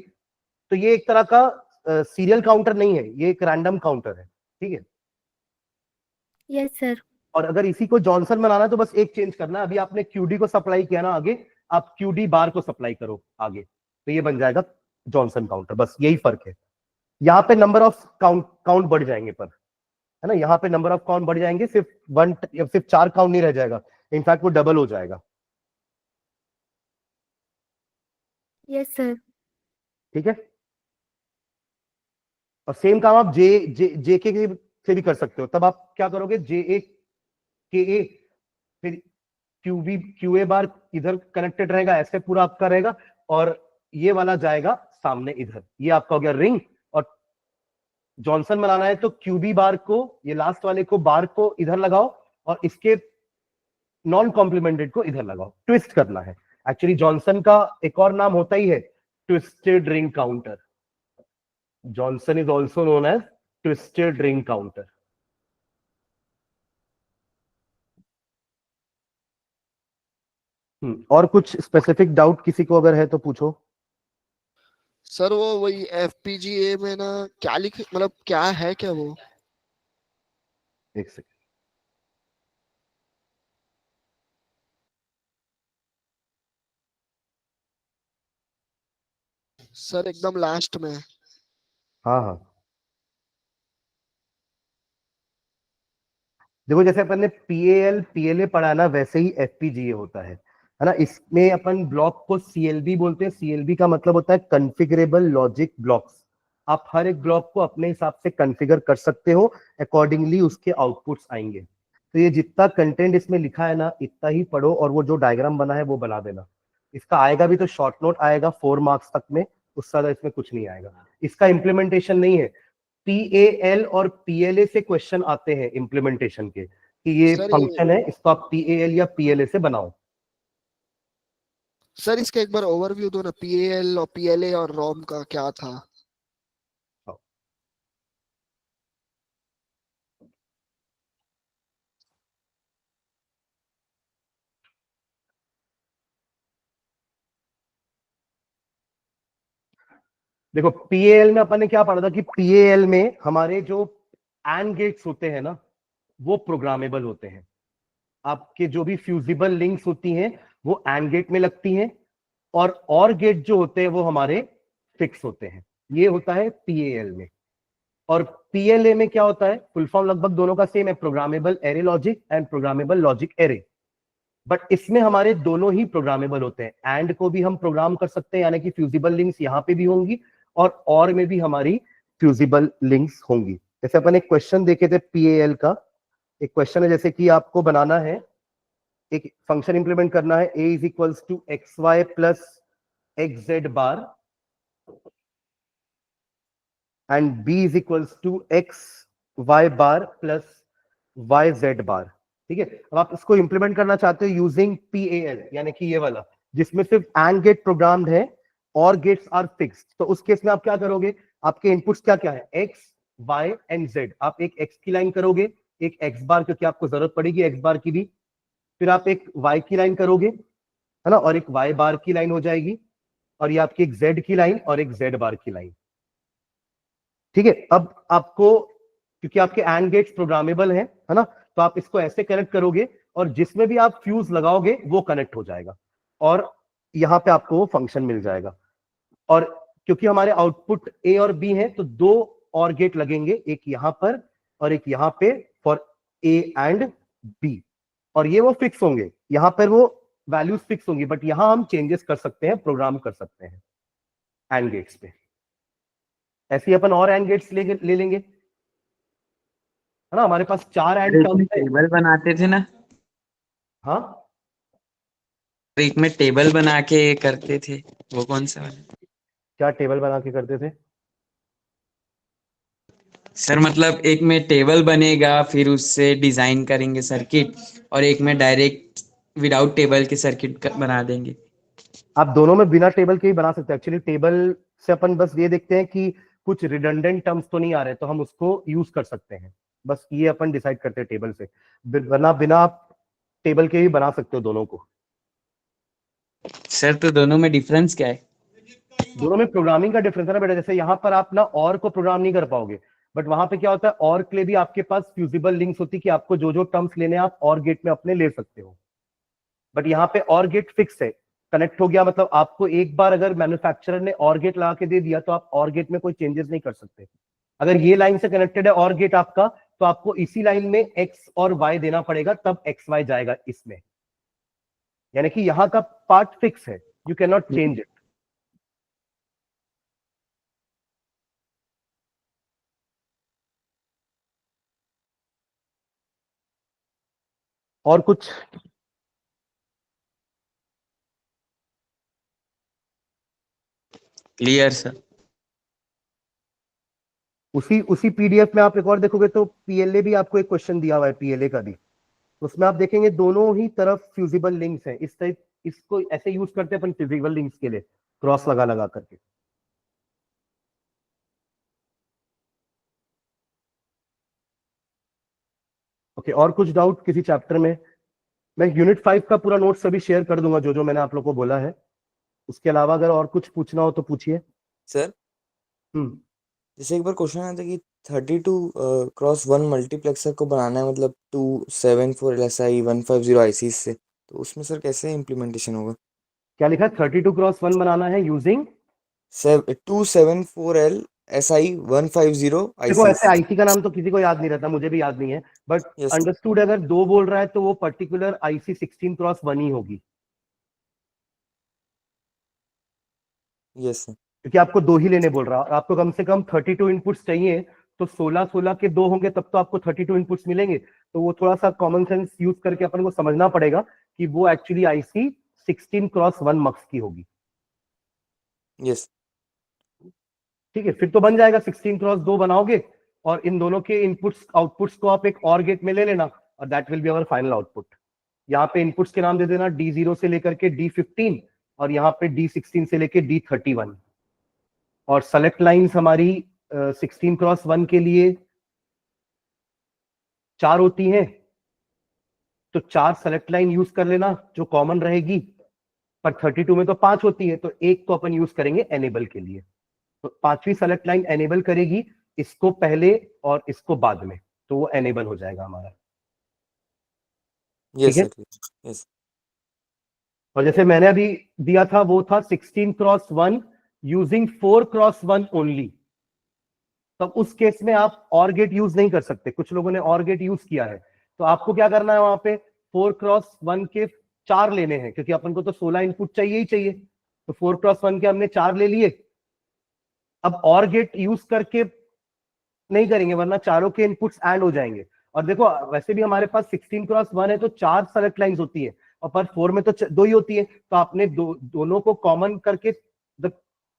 Speaker 1: तो ये एक तरह का सीरियल काउंटर नहीं है, ये एक रैंडम काउंटर है, ठीक है।
Speaker 4: Yes sir.
Speaker 1: और अगर इसी को जॉनसन बनाना है, तो बस एक चेंज करना है। अभी आपने QD को सप्लाई किया ना आगे, आप QD बार को सप्लाई करो आगे, तो ये बन जाएगा जॉनसन काउंटर। बस यही फर्क है, यहाँ पे नंबर ऑफ काउंट बढ़ जाएंगे पर। है ना, यहाँ पे नंबर ऑफ काउंट बढ़ जाएंगे, सिर्फ 4 काउंट नहीं रह जाएगा, इनफैक्ट वो डबल हो जाएगा।
Speaker 4: Yes sir.
Speaker 1: ठीक है, और सेम काम आप जे जे जे के से भी कर सकते हो। तब आप क्या करोगे, जे ए के ए, फिर क्यू ए बार इधर कनेक्टेड रहेगा, ऐसे पूरा आपका रहेगा, और ये वाला जाएगा सामने इधर, ये आपका हो गया रिंग। और जॉनसन बनाना है तो क्यूबी बार को, ये लास्ट वाले को बार को इधर लगाओ, और इसके नॉन कॉम्प्लीमेंटेड को इधर लगाओ, ट्विस्ट करना है। एक्चुअली जॉनसन का एक और नाम होता ही है twisted ring counter. Johnson is also known as twisted ring counter. और कुछ स्पेसिफिक डाउट किसी को अगर है तो पूछो।
Speaker 2: सर वो वही एफपीजीए में ना क्या लिख, मतलब क्या है क्या वो?
Speaker 1: एक सेकंड,
Speaker 2: सर एकदम लास्ट में।
Speaker 1: हाँ हाँ, देखो जैसे अपन ने पीएएल पीएलए पढ़ा ना, वैसे ही एफपीजीए होता है ना। इसमें अपन ब्लॉक को सीएलबी बोलते हैं। सीएलबी का मतलब होता है कॉन्फ़िगरेबल लॉजिक ब्लॉक्स। आप हर एक ब्लॉक को अपने हिसाब से कॉन्फ़िगर कर सकते हो, अकॉर्डिंगली उसके आउटपुट्स आएंगे। तो ये जितना कंटेंट इसमें लिखा है ना, इतना ही पढ़ो, और वो जो डायग्राम बना है वो बना देना। इसका आएगा भी तो शॉर्ट नोट आएगा 4 मार्क्स तक में, उससे ज्यादा इसमें कुछ नहीं आएगा। इसका इम्प्लीमेंटेशन नहीं है। पीएएल और पीएलए से क्वेश्चन आते हैं इम्प्लीमेंटेशन के, कि ये
Speaker 2: सर
Speaker 1: फंक्शन है, इसको आप पीएएल या पीएलए से बनाओ।
Speaker 2: सर इसका एक बार ओवरव्यू दो ना, पीएएल और पीएलए और रोम का क्या था?
Speaker 1: देखो पीएएल में अपन ने क्या पढ़ा था कि पीएएल में हमारे जो एंड गेट्स होते हैं ना, वो प्रोग्रामेबल होते हैं। आपके जो भी फ्यूजिबल लिंक्स होती हैं वो एंड गेट में लगती हैं, और गेट जो होते हैं वो हमारे फिक्स होते हैं। ये होता है पीएएल में। और पीएलए में क्या होता है, फुल फॉर्म लगभग दोनों का सेम है, programmable array logic and programmable logic array. But इसमें हमारे दोनों ही प्रोग्रामेबल होते हैं। एंड को भी हम प्रोग्राम कर सकते हैं, यानी कि फ्यूजिबल लिंक्स यहां पे भी होंगी, और में भी हमारी फ्यूजिबल लिंक्स होंगी। जैसे अपन एक क्वेश्चन देखे थे पीएएल का, एक क्वेश्चन है जैसे कि आपको बनाना है, एक फंक्शन इंप्लीमेंट करना है, a is equals to X Y plus X Z bar and b is equals to X Y bar plus Y Z bar. ठीक है, अब आप इसको इंप्लीमेंट करना चाहते हो यूजिंग पीएएल, यानी कि ये वाला जिसमें सिर्फ एंड गेट प्रोग्राम्ड है और गेट्स आर फिक्स्ड। तो उस केस में आप क्या करोगे, आपके इनपुट्स क्या क्या है, एक्स वाई एंड जेड। आप एक एक्स की लाइन करोगे, एक एक्स बार, क्योंकि आपको जरूरत पड़ेगी एक्स बार की भी, फिर आप एक वाई की लाइन करोगे, है ना, और एक वाई बार की लाइन हो जाएगी, और ये आपकी एक जेड की लाइन और एक जेड बार की लाइन। ठीक है, अब आपको, क्योंकि आपके एंड गेट्स प्रोग्रामेबल है ना, तो आप इसको ऐसे कनेक्ट करोगे, और जिसमें भी आप फ्यूज लगाओगे वो कनेक्ट हो जाएगा, और यहां पे आपको वो फंक्शन मिल जाएगा। और क्योंकि हमारे आउटपुट ए और बी है, तो 2 और गेट लगेंगे, एक यहां पर और एक यहां पे, फॉर ए एंड बी, और ये वो फिक्स होंगे, यहां पर वो वैल्यूज फिक्स होंगी, बट यहां हम चेंजेस कर सकते हैं, प्रोग्राम कर सकते हैं एंड गेट्स पे। ऐसे ही अपन और एंड गेट्स ले लेंगे, है ना, हमारे पास 4 एंड टर्म्स है।
Speaker 3: टेबल बनाते थे ना,
Speaker 1: हाँ,
Speaker 3: एक में टेबल बना के करते थे, वो कौन सा वाला?
Speaker 1: क्या टेबल बना के करते थे?
Speaker 3: सर मतलब एक में टेबल बनेगा, फिर उससे डिजाइन करेंगे सर्किट, और एक में डायरेक्ट विदाउट टेबल के सर्किट बना देंगे।
Speaker 1: आप दोनों में बिना टेबल के ही बना सकते हैं। एक्चुअली टेबल से अपन बस ये देखते हैं कि कुछ रिडंडेंट टर्म्स तो नहीं आ रहे, तो हम उसको यूज कर सकते हैं, बस ये अपन डिसाइड करते हैं टेबल से। बिना आप टेबल के ही बना सकते हो दोनों को।
Speaker 3: सर तो दोनों में डिफरेंस क्या है?
Speaker 1: दोनों में प्रोग्रामिंग का डिफरेंस है ना बेटा। जैसे यहाँ पर आप ना और को प्रोग्राम नहीं कर पाओगे, बट वहां पे क्या होता है, और के लिए भी आपके पास फ्यूजिबल लिंक्स होती है कि आपको जो जो टर्म्स लेने आप और गेट में अपने ले सकते हो। बट यहाँ पे और गेट फिक्स है, कनेक्ट हो गया, मतलब आपको एक बार अगर मैन्युफैक्चरर ने और गेट लगा के दे दिया, तो आप और गेट में कोई चेंजेस नहीं कर सकते। अगर ये लाइन से कनेक्टेड है और गेट आपका, तो आपको इसी लाइन में x और y देना पड़ेगा, तब xy जाएगा इसमें, यानी कि यहां का पार्ट फिक्स है, you can not change it. और कुछ?
Speaker 3: Clear sir.
Speaker 1: उसी पीडीएफ में आप एक और देखोगे तो पीएलए भी आपको एक क्वेश्चन दिया हुआ है, पीएलए का भी, उसमें आप देखेंगे दोनों ही तरफ फ्यूजिबल लिंक्स हैं। इस टाइप इसको ऐसे यूज करते हैं अपन फ्यूजिबल लिंक्स के लिए, क्रॉस लगा लगा करके। ओके, और कुछ डाउट किसी चैप्टर में? मैं यूनिट 5 का पूरा नोट्स अभी शेयर कर दूंगा, जो जो मैंने आप लोग को बोला है। उसके अलावा अगर और कुछ पूछना हो तो पूछिए।
Speaker 6: सर
Speaker 1: हम्म
Speaker 6: जैसे एक बार क्वेश्चन आया था कि 32x1 मल्टीप्लेक्सर को बनाना है, मतलब 274 LSI 150 ICs से, तो उसमें सर कैसे इम्प्लीमेंटेशन होगा?
Speaker 1: क्या लिखा है? 32x1 बनाना है यूजिंग
Speaker 6: 274 LSI 150
Speaker 1: देखो,
Speaker 6: ICs।
Speaker 1: ऐसे आईसी का नाम तो किसी को याद नहीं रहता, मुझे भी याद नहीं है, बट
Speaker 6: यस
Speaker 1: अंडरस्टूड अगर 2 बोल रहा है तो वो पर्टिकुलर आईसी 16x1 ही होगी,
Speaker 6: यस सर।
Speaker 1: क्योंकि आपको 2 ही लेने बोल रहा है और आपको कम से कम 32 इनपुट्स चाहिए, तो 16 के 2 होंगे तब तो आपको 32 इनपुट्स मिलेंगे। तो वो थोड़ा सा कॉमन सेंस यूज करके अपन को समझना पड़ेगा कि वो एक्चुअली आईसी 16x1 मक्स की होगी।
Speaker 6: यस
Speaker 1: ठीक है, फिर तो बन जाएगा। 16x2 बनाओगे और इन दोनों के इनपुट्स आउटपुट्स को आप एक और गेट में ले लेना, और that will be our final output. यहाँ पे इनपुट्स के नाम दे देना D0 से लेकर के D15, और यहाँ पे D16 से लेकर D31। और सेलेक्ट लाइंस हमारी 16x1 के लिए 4 होती हैं, तो 4 सेलेक्ट लाइन यूज कर लेना जो कॉमन रहेगी। पर 32 में तो 5 होती है, तो एक को अपन यूज करेंगे एनेबल के लिए, तो 5वीं सेलेक्ट लाइन एनेबल करेगी इसको पहले और इसको बाद में, तो वो एनेबल हो जाएगा हमारा।
Speaker 6: यस
Speaker 1: ठीक है,
Speaker 6: सर। यस
Speaker 1: और जैसे मैंने अभी दिया था वो था 16x1 यूजिंग 4x1 ओनली। तब उस केस में आप और गेट यूज नहीं कर सकते, कुछ लोगों ने और गेट यूज किया है, तो आपको क्या करना है, वहां पे 4x1 के 4 लेने हैं, क्योंकि अपन को तो 16 इनपुट चाहिए ही चाहिए, तो 4x1 के हमने 4 ले लिए। अब और गेट यूज करके नहीं करेंगे, वरना चारों के इनपुट्स ऐड हो जाएंगे। और देखो, वैसे भी हमारे पास 16x1 है तो 4 सेलेक्ट लाइंस होती है, और पर 4 में तो 2 ही होती है, तो आपने दोनों को कॉमन करके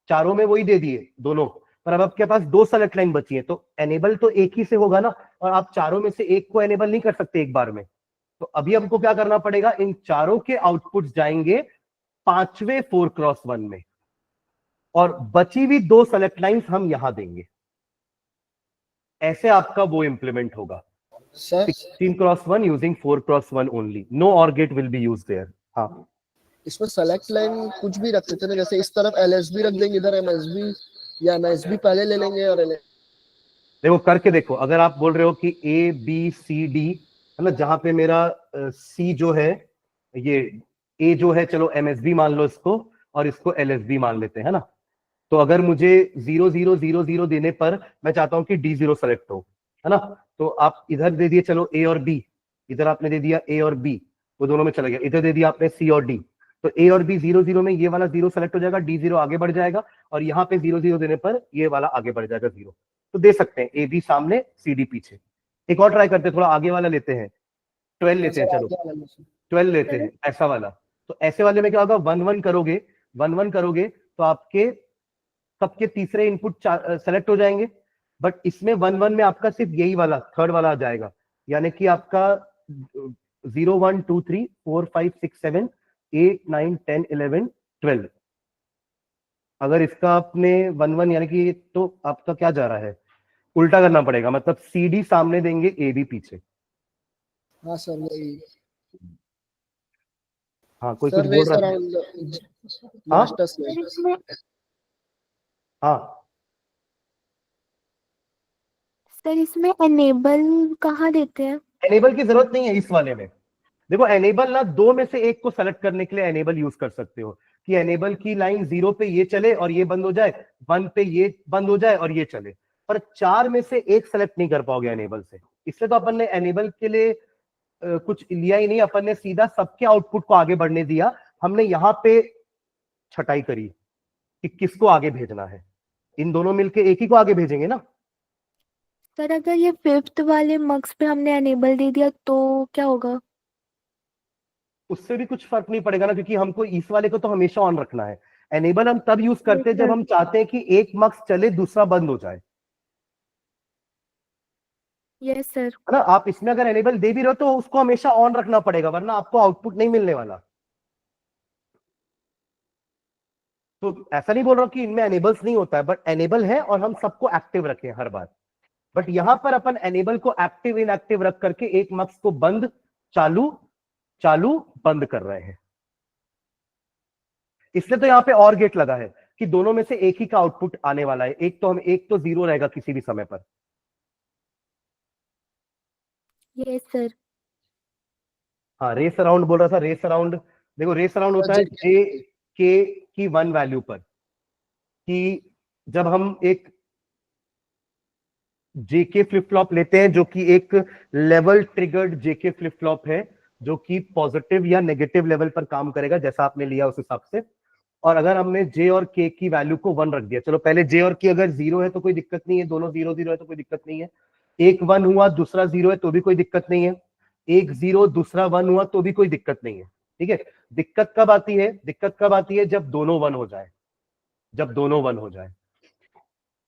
Speaker 1: चारों में वही दे दिए दोनों। पर अब आपके पास 2 सेलेक्ट लाइन बची है, तो एनेबल तो एक ही से होगा ना, और आप चारों में से एक को एनेबल नहीं कर सकते एक बार में। तो अभी हमको क्या करना पड़ेगा, इन चारों के आउटपुट्स जाएंगे 5वें 4x1 में, और बची हुई 2 सेलेक्ट लाइंस हम यहां देंगे। ऐसे आपका वो इंप्लीमेंट होगा,
Speaker 2: sir
Speaker 1: 16x1 using 4x1 only, no OR gate will be used there. हाँ,
Speaker 2: इसमें सेलेक्ट लाइन कुछ भी रख देते ना, जैसे इस तरफ LSB रख देंगे, इधर MSB या MSB पहले ले लेंगे और
Speaker 1: देखो करके देखो, अगर आप बोल रहे हो कि ABCD है ना, जहां पे मेरा C जो है, ये A जो है, चलो MSB मान लो इसको, और इसको LSB मान लेते हैं ना। तो अगर मुझे 0 0 0 0 देने पर मैं चाहता हूं कि D0 सेलेक्ट हो, है ना, तो आप इधर दे दिए चलो A और B, इधर आपने दे दिया A और B, वो दोनों में चला गया, इधर दे दिया आपने C और D, तो A और B 0 0 में ये वाला 0 सेलेक्ट हो जाएगा, D0 आगे बढ़ जाएगा, और यहाँ पे 0 0 देने पर ये वाला आगे बढ़ जाएगा 0। तो दे सकते हैं AB सामने CD पीछे। एक और ट्राई करते हैं, थोड़ा आगे वाला लेते हैं, 12 लेते हैं, चलो 12 लेते हैं, ऐसा वाला। तो ऐसे वाले में क्या होगा, 1 1 करोगे, 1 1 करोगे तो आपके सबके तीसरे इनपुट सेलेक्ट हो जाएंगे, बट इसमें 1 1 में आपका सिर्फ यही वाला थर्ड वाला आ जाएगा, यानी कि आपका 0 1 2 3 4 5 6 7 8 9 10 11 12। अगर इसका आपने 1 1 यानी कि, तो आपका क्या जा रहा है, उल्टा करना पड़ेगा, मतलब CD सामने देंगे, AB पीछे।
Speaker 2: हाँ सर वही
Speaker 1: हाँ, कोई
Speaker 2: सर
Speaker 1: कुछ
Speaker 2: रेस
Speaker 1: बोल रहा
Speaker 2: अराउंड
Speaker 1: था? हाँ
Speaker 2: मास्टर
Speaker 4: सर
Speaker 2: स्लेव।
Speaker 4: इसमें
Speaker 1: हाँ,
Speaker 4: सर इसमें एनेबल कहाँ देते हैं?
Speaker 1: एनेबल की जरूरत नहीं है इस वाले में। देखो, एनेबल ना 2 में से एक को सेलेक्ट करने के लिए एनेबल यूज कर सकते हो, कि एनेबल की लाइन 0 पे ये चले और ये बंद हो जाए, 1 पे ये बंद हो जाए और ये चले, पर 4 में से एक सेलेक्ट नहीं कर पाओगे एनेबल से। इसलिए तो अपन ने एनेबल के लिए कुछ लिया ही नहीं, अपन ने सीधा सबके आउटपुट को आगे बढ़ने दिया। हमने यहाँ पे छटाई करी कि किसको आगे भेजना है, इन दोनों मिलके एक ही को आगे भेजेंगे ना।
Speaker 4: सर अगर ये 5th वाले मक्स पे हमने एनेबल दे दिया तो क्या होगा?
Speaker 1: उससे भी कुछ फर्क नहीं पड़ेगा ना, क्योंकि हमको इस वाले को तो हमेशा ऑन रखना है। एनेबल हम तब यूज करते हैं जब हम चाहते हैं कि एक मक्स चले दूसरा बंद हो जाए,
Speaker 4: यस सर।
Speaker 1: है ना। आप इसमें अगर एनेबल दे भी रहे हो तो उसको हमेशा ऑन रखना पड़ेगा, वरना आपको आउटपुट नहीं मिलने वाला। तो ऐसा नहीं बोल रहा हूं कि इनमें एनेबल्स नहीं होता है, बट एनेबल है और हम सबको एक्टिव रखें हर बार। बट यहां पर अपन एनेबल को एक्टिव इनएक्टिव रख करके एक मक्स को बंद चालू चालू बंद कर रहे हैं। इसलिए तो यहां पे और गेट लगा है कि दोनों में से एक ही का आउटपुट आने वाला है। एक तो जीरो रहेगा किसी भी समय पर।
Speaker 4: Yes sir.
Speaker 1: हाँ, रेस अराउंड बोल रहा था। रेस अराउंड, देखो रेस अराउंड होता है जे के की 1 वैल्यू पर, कि जब हम एक जेके फ्लिप फ्लॉप लेते हैं जो कि एक level triggered JK flip flop है, जो कि पॉजिटिव या नेगेटिव लेवल पर काम करेगा जैसा आपने लिया उस हिसाब से। और अगर हमने जे और के की वैल्यू को 1 रख दिया, चलो पहले जे और के अगर 0 है तो कोई दिक्कत नहीं है, दोनों 0 0 है तो कोई दिक्कत नहीं है। एक 1 हुआ दूसरा 0 है तो भी कोई दिक्कत नहीं है। एक 0 दूसरा 1 हुआ तो भी कोई दिक्कत नहीं है। ठीक है, दिक्कत कब आती है? दिक्कत कब आती है? जब दोनों 1 हो जाए। जब दोनों 1 हो जाए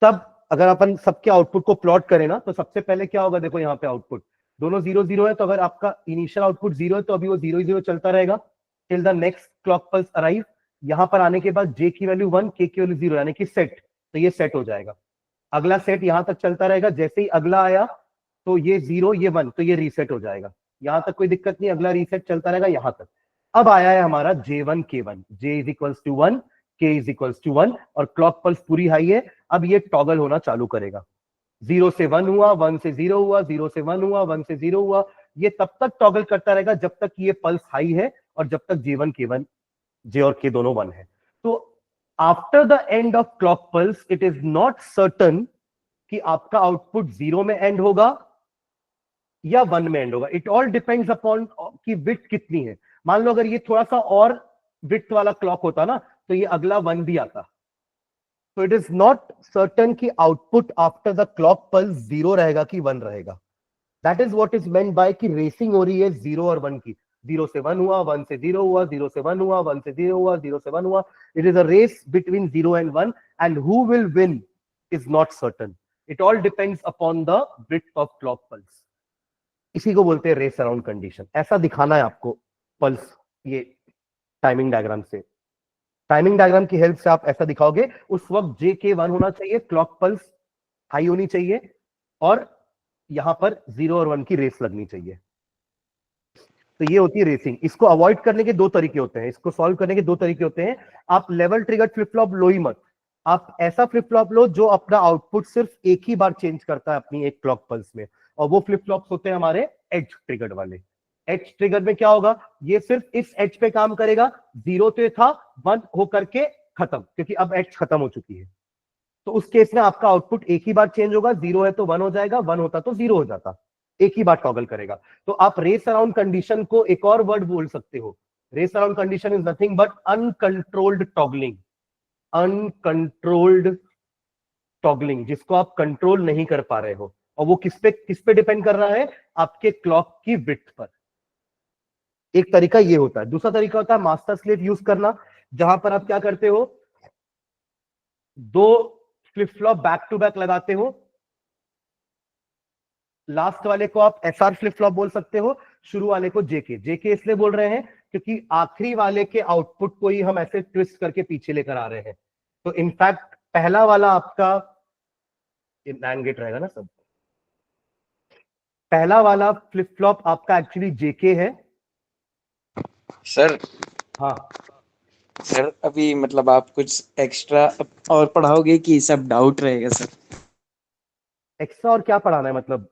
Speaker 1: तब अगर अपन सबके आउटपुट को प्लॉट करें ना, तो सबसे पहले क्या होगा, देखो यहाँ पे आउटपुट दोनों 0 0 है, तो अगर आपका इनिशियल आउटपुट 0 है तो अभी वो 0 0 चलता रहेगा till the next clock pulse arrive. यहां पर आने के बाद जे की वैल्यू 1, के की वैल्यू 0 यानी कि सेट, तो ये सेट हो जाएगा। अगला सेट यहां तक चलता रहेगा, जैसे ही अगला आया तो ये 0 ये 1, तो ये रीसेट हो जाएगा। यहां तक कोई दिक्कत नहीं, अगला रीसेट चलता रहेगा यहां तक। अब आया है हमारा J1 K1, J is equals to 1, K is equals to 1, और क्लॉक पल्स पूरी हाई है। अब ये टॉगल होना चालू करेगा। 0 से 1 हुआ, 1 से 0 हुआ, 0 से 1 हुआ, 1 से 0 हुआ। ये तब तक टॉगल करता रहेगा जब तक ये पल्स हाई है और जब तक J1 K1, J और K दोनों 1 है। तो after the end of clock pulse it is not certain कि आपका आउटपुट 0 में एंड होगा या 1 में एंड होगा। इट ऑल डिपेंड्स अपॉन कि विड्थ कितनी है। मान लो अगर ये थोड़ा सा और विड्थ वाला क्लॉक होता ना, तो ये अगला 1 भी आता। तो इट इज नॉट सर्टन कि output after the clock pulse 0 रहेगा कि 1 रहेगा। That is what is meant by कि रेसिंग हो रही है 0 और 1 की। 0 से 1 हुआ, 1 से 0 हुआ, 0 से 1 हुआ, 1 से 0 हुआ, 0 से 1 हुआ। It is a race between 0 and 1, and who will win is not certain. It all depends upon the width of clock pulse. इसी को बोलते हैं रेस अराउंड कंडीशन। ऐसा दिखाना है आपको पल्स, ये टाइमिंग डायग्राम से। टाइमिंग डायग्राम की हेल्प से आप ऐसा दिखाओगे। उस वक्त जे के 1 होना चाहिए, क्लॉक पल्स हाई होनी चाहिए, और यहां पर 0 और 1 की रेस लगनी चाहिए। तो ये होती है रेसिंग। इसको अवॉइड करने के 2 तरीके होते हैं, इसको सॉल्व करने के 2 तरीके होते हैं। आप लेवल ट्रिगर्ड फ्लिप फ्लॉप लो ही मत, आप ऐसा फ्लिप फ्लॉप लो जो अपना आउटपुट सिर्फ एक ही बार चेंज करता है अपनी एक क्लॉक पल्स में, और वो फ्लिप फ्लॉप्स होते हैं हमारे एज ट्रिगर्ड वाले। एज ट्रिगर में क्या होगा, ये सिर्फ इस एज पे काम करेगा। 0 तो था, 1 होकर के खत्म, क्योंकि अब एज खत्म हो चुकी है। तो उस केस में आपका आउटपुट एक ही बार चेंज होगा। 0 है तो 1 हो जाएगा, 1 होता तो 0 हो जाता, एक ही बार टॉगल करेगा। तो आप रेस अराउंड कंडीशन को एक और वर्ड बोल सकते हो। Race around condition is nothing but uncontrolled toggling. Uncontrolled toggling, जिसको आप कंट्रोल नहीं कर पा रहे हो, और वो किस पे डिपेंड कर रहा है, आपके क्लॉक की विड्थ पर। एक तरीका ये होता है। दूसरा तरीका होता है मास्टर स्लेव यूज करना, जहां पर आप क्या करते हो, 2 flip flop back to back लगाते हो। लास्ट वाले को आप एसआर फ्लिप फ्लॉप बोल सकते हो, शुरू वाले को जेके। जेके इसलिए बोल रहे हैं क्योंकि आखिरी वाले के आउटपुट को ही हम ऐसे ट्विस्ट करके पीछे लेकर आ रहे हैं। तो इनफैक्ट पहला वाला आपका नैंड गेट रहेगा ना सब, पहला वाला फ्लिप फ्लॉप आपका एक्चुअली जेके है।
Speaker 3: सर
Speaker 1: हाँ
Speaker 3: सर अभी मतलब आप कुछ एक्स्ट्रा और पढ़ाओगे कि सब डाउट रहेगा सर?
Speaker 1: एक्स्ट्रा और क्या पढ़ाना है मतलब?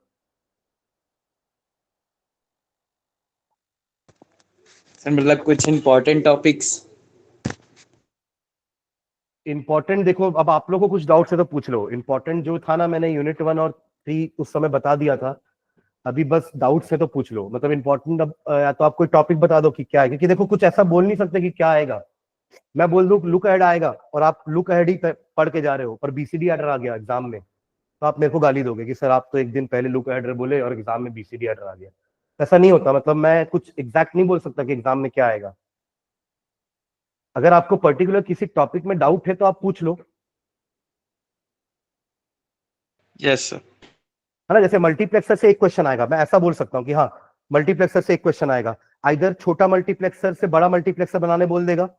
Speaker 3: सर मतलब कुछ इंपॉर्टेंट टॉपिक्स।
Speaker 1: इंपॉर्टेंट देखो, अब आप लोगों को कुछ डाउट है तो पूछ लो। इंपॉर्टेंट जो था ना, मैंने यूनिट 1 और 3 उस समय बता दिया था। अभी बस डाउट्स है तो पूछ लो, मतलब इंपॉर्टेंट, अब या तो आप कोई टॉपिक बता दो कि क्या है, क्योंकि देखो कुछ ऐसा बोल नहीं सकते कि क्या आएगा। मैं बोल दूं लुक अहेड आएगा और आप लुक अहेड ही पढ़ के जा रहे हो, पर बीसीडी एडर आ गया एग्जाम में, तो आप मेरे को गाली दोगे कि सर आप तो एक दिन पहले लुक अहेड बोले और एग्जाम में बीसीडी एडर आ गया। ऐसा नहीं होता, मतलब मैं कुछ एग्जैक्ट नहीं बोल सकता कि एग्जाम में क्या आएगा। अगर आपको पर्टिकुलर किसी टॉपिक में डाउट है तो आप पूछ लो,
Speaker 7: यस सर।
Speaker 1: है ना। जैसे मल्टीप्लेक्सर से एक क्वेश्चन आएगा, मैं ऐसा बोल सकता हूँ कि हाँ मल्टीप्लेक्सर से एक क्वेश्चन आएगा, आइदर छोटा मल्टीप्लेक्सर से बड़ा मल्टीप्लेक्सर बनाने बोल देगा,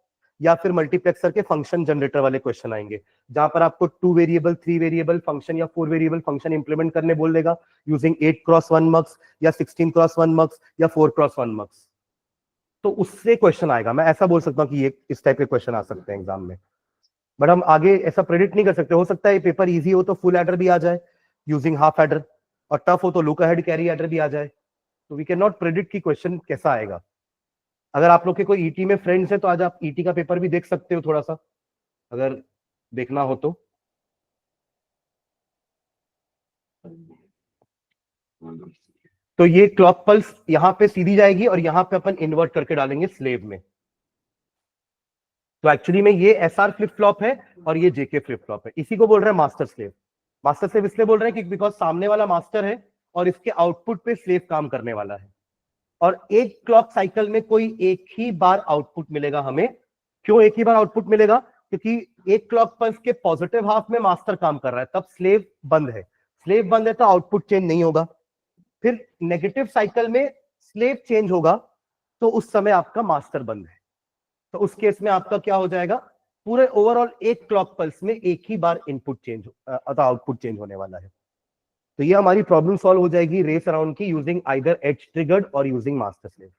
Speaker 1: या फिर मल्टीप्लेक्सर के फंक्शन जनरेटर वाले क्वेश्चन आएंगे जहां पर आपको 2 वेरिएबल 3 वेरिएबल फंक्शन या 4 वेरिएबल फंक्शन इंप्लीमेंट करने बोल देगा यूजिंग 8x1 मक्स या 16x1 मक्स या 4x1 मक्स। तो उससे क्वेश्चन आएगा, मैं ऐसा बोल सकता हूँ कि ये इस टाइप के क्वेश्चन आ सकते हैं एग्जाम में। बट हम आगे ऐसा प्रेडिक्ट नहीं कर सकते, हो सकता है पेपर इजी हो तो फुल एडर भी आ जाए यूजिंग हाफ एडर, और टफ हो तो लुक अहेड कैरी एडर भी आ जाए। तो वी कैन नॉट प्रेडिक्ट कि क्वेश्चन कैसा आएगा। अगर आप लोग के कोई ईटी में फ्रेंड्स है तो आज आप ईटी का पेपर भी देख सकते हो थोड़ा सा, अगर देखना हो तो। तो ये क्लॉक पल्स यहां पे सीधी जाएगी और यहां पे अपन इन्वर्ट करके डालेंगे स्लेव में। तो एक्चुअली में ये एसआर फ्लिप फ्लॉप है और ये जेके फ्लिप फ्लॉप है, इसी को बोल रहे हैं मास्टर स्लेव। मास्टर स्लेव इसलिए बोल रहे हैं कि बिकॉज सामने वाला मास्टर है और इसके आउटपुट पे स्लेव काम करने वाला है, और एक क्लॉक साइकिल में कोई एक ही बार आउटपुट मिलेगा हमें। क्यों एक ही बार आउटपुट मिलेगा? क्योंकि एक क्लॉक पल्स के पॉजिटिव हाफ में मास्टर काम कर रहा है, तब स्लेव बंद है। स्लेव बंद है तो आउटपुट चेंज नहीं होगा। फिर नेगेटिव साइकिल में स्लेव चेंज होगा तो उस समय आपका मास्टर बंद है। तो उस केस में आपका क्या हो जाएगा, पूरे ओवरऑल एक क्लॉक पल्स में एक ही बार इनपुट चेंज अथवा आउटपुट चेंज होने वाला है। तो ये हमारी प्रॉब्लम सॉल्व हो जाएगी रेस अराउंड की यूजिंग आइदर एज ट्रिगर्ड और using master slave.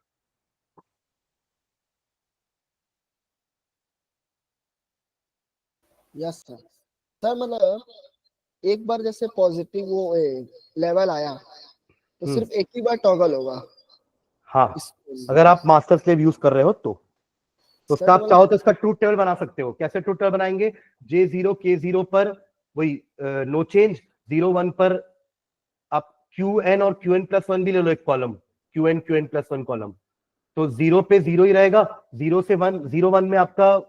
Speaker 2: Yes sir. Sir मतलब एक बार जैसे पॉजिटिव वो लेवल आया तो सिर्फ एक ही बार टॉगल होगा।
Speaker 1: हाँ,
Speaker 2: इस
Speaker 1: अगर आप मास्टर स्लेव यूज कर रहे हो तो
Speaker 2: सर
Speaker 1: उसका आप
Speaker 2: मतलब
Speaker 1: चाहो तो इसका ट्रूथ टेबल बना सकते हो। कैसे ट्रूथ टेबल बनाएंगे? J0 K0 पर वही नो चेंज, 0 1 पर आप Qn और Qn+1 भी ले लो एक कॉलम, Qn+1 कॉलम। तो 0 पे 0 ही रहेगा, 0 से 1, 0 1 में आपका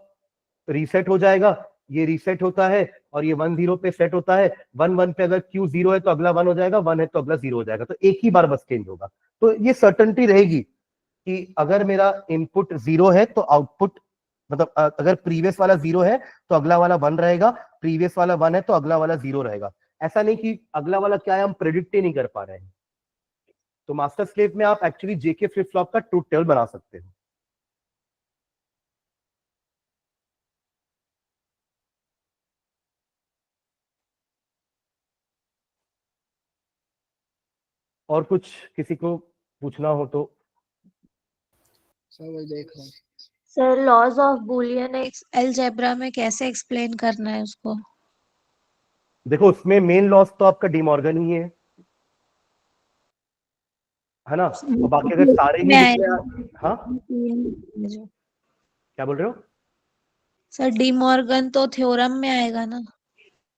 Speaker 1: रीसेट हो जाएगा, ये रीसेट होता है और ये 1 0 पे सेट होता है। 1 1 पे अगर Q 0 है तो अगला 1 हो जाएगा, 1 है तो अगला 0 हो जाएगा। तो एक ही बार बस चेंज होगा। तो ये सर्टेनिटी रहेगी कि अगर मेरा इनपुट 0 है तो आउटपुट, मतलब अगर प्रीवियस वाला 0 है तो अगला वाला 1 रहेगा, प्रीवियस वाला 1 है तो अगला वाला 0 रहेगा। ऐसा नहीं कि अगला वाला क्या है हम प्रेडिक्ट ही नहीं कर पा रहे हैं। तो मास्टर स्लेव में आप एक्चुअली जेके फ्लिप फ्लॉप का ट्रूथ टेबल बना सकते हो। और कुछ किसी को पूछना हो तो?
Speaker 2: सर वही देख रहा हूँ।
Speaker 8: Sir laws of Boolean algebra में कैसे एक्सप्लेन करना है उसको?
Speaker 1: देखो उसमें मेन लॉस तो आपका डिमॉर्गन ही है ना। और बाकी अगर सारे ही हाँ क्या बोल रहे हो?
Speaker 8: सर डिमॉर्गन तो थ्योरम में आएगा ना?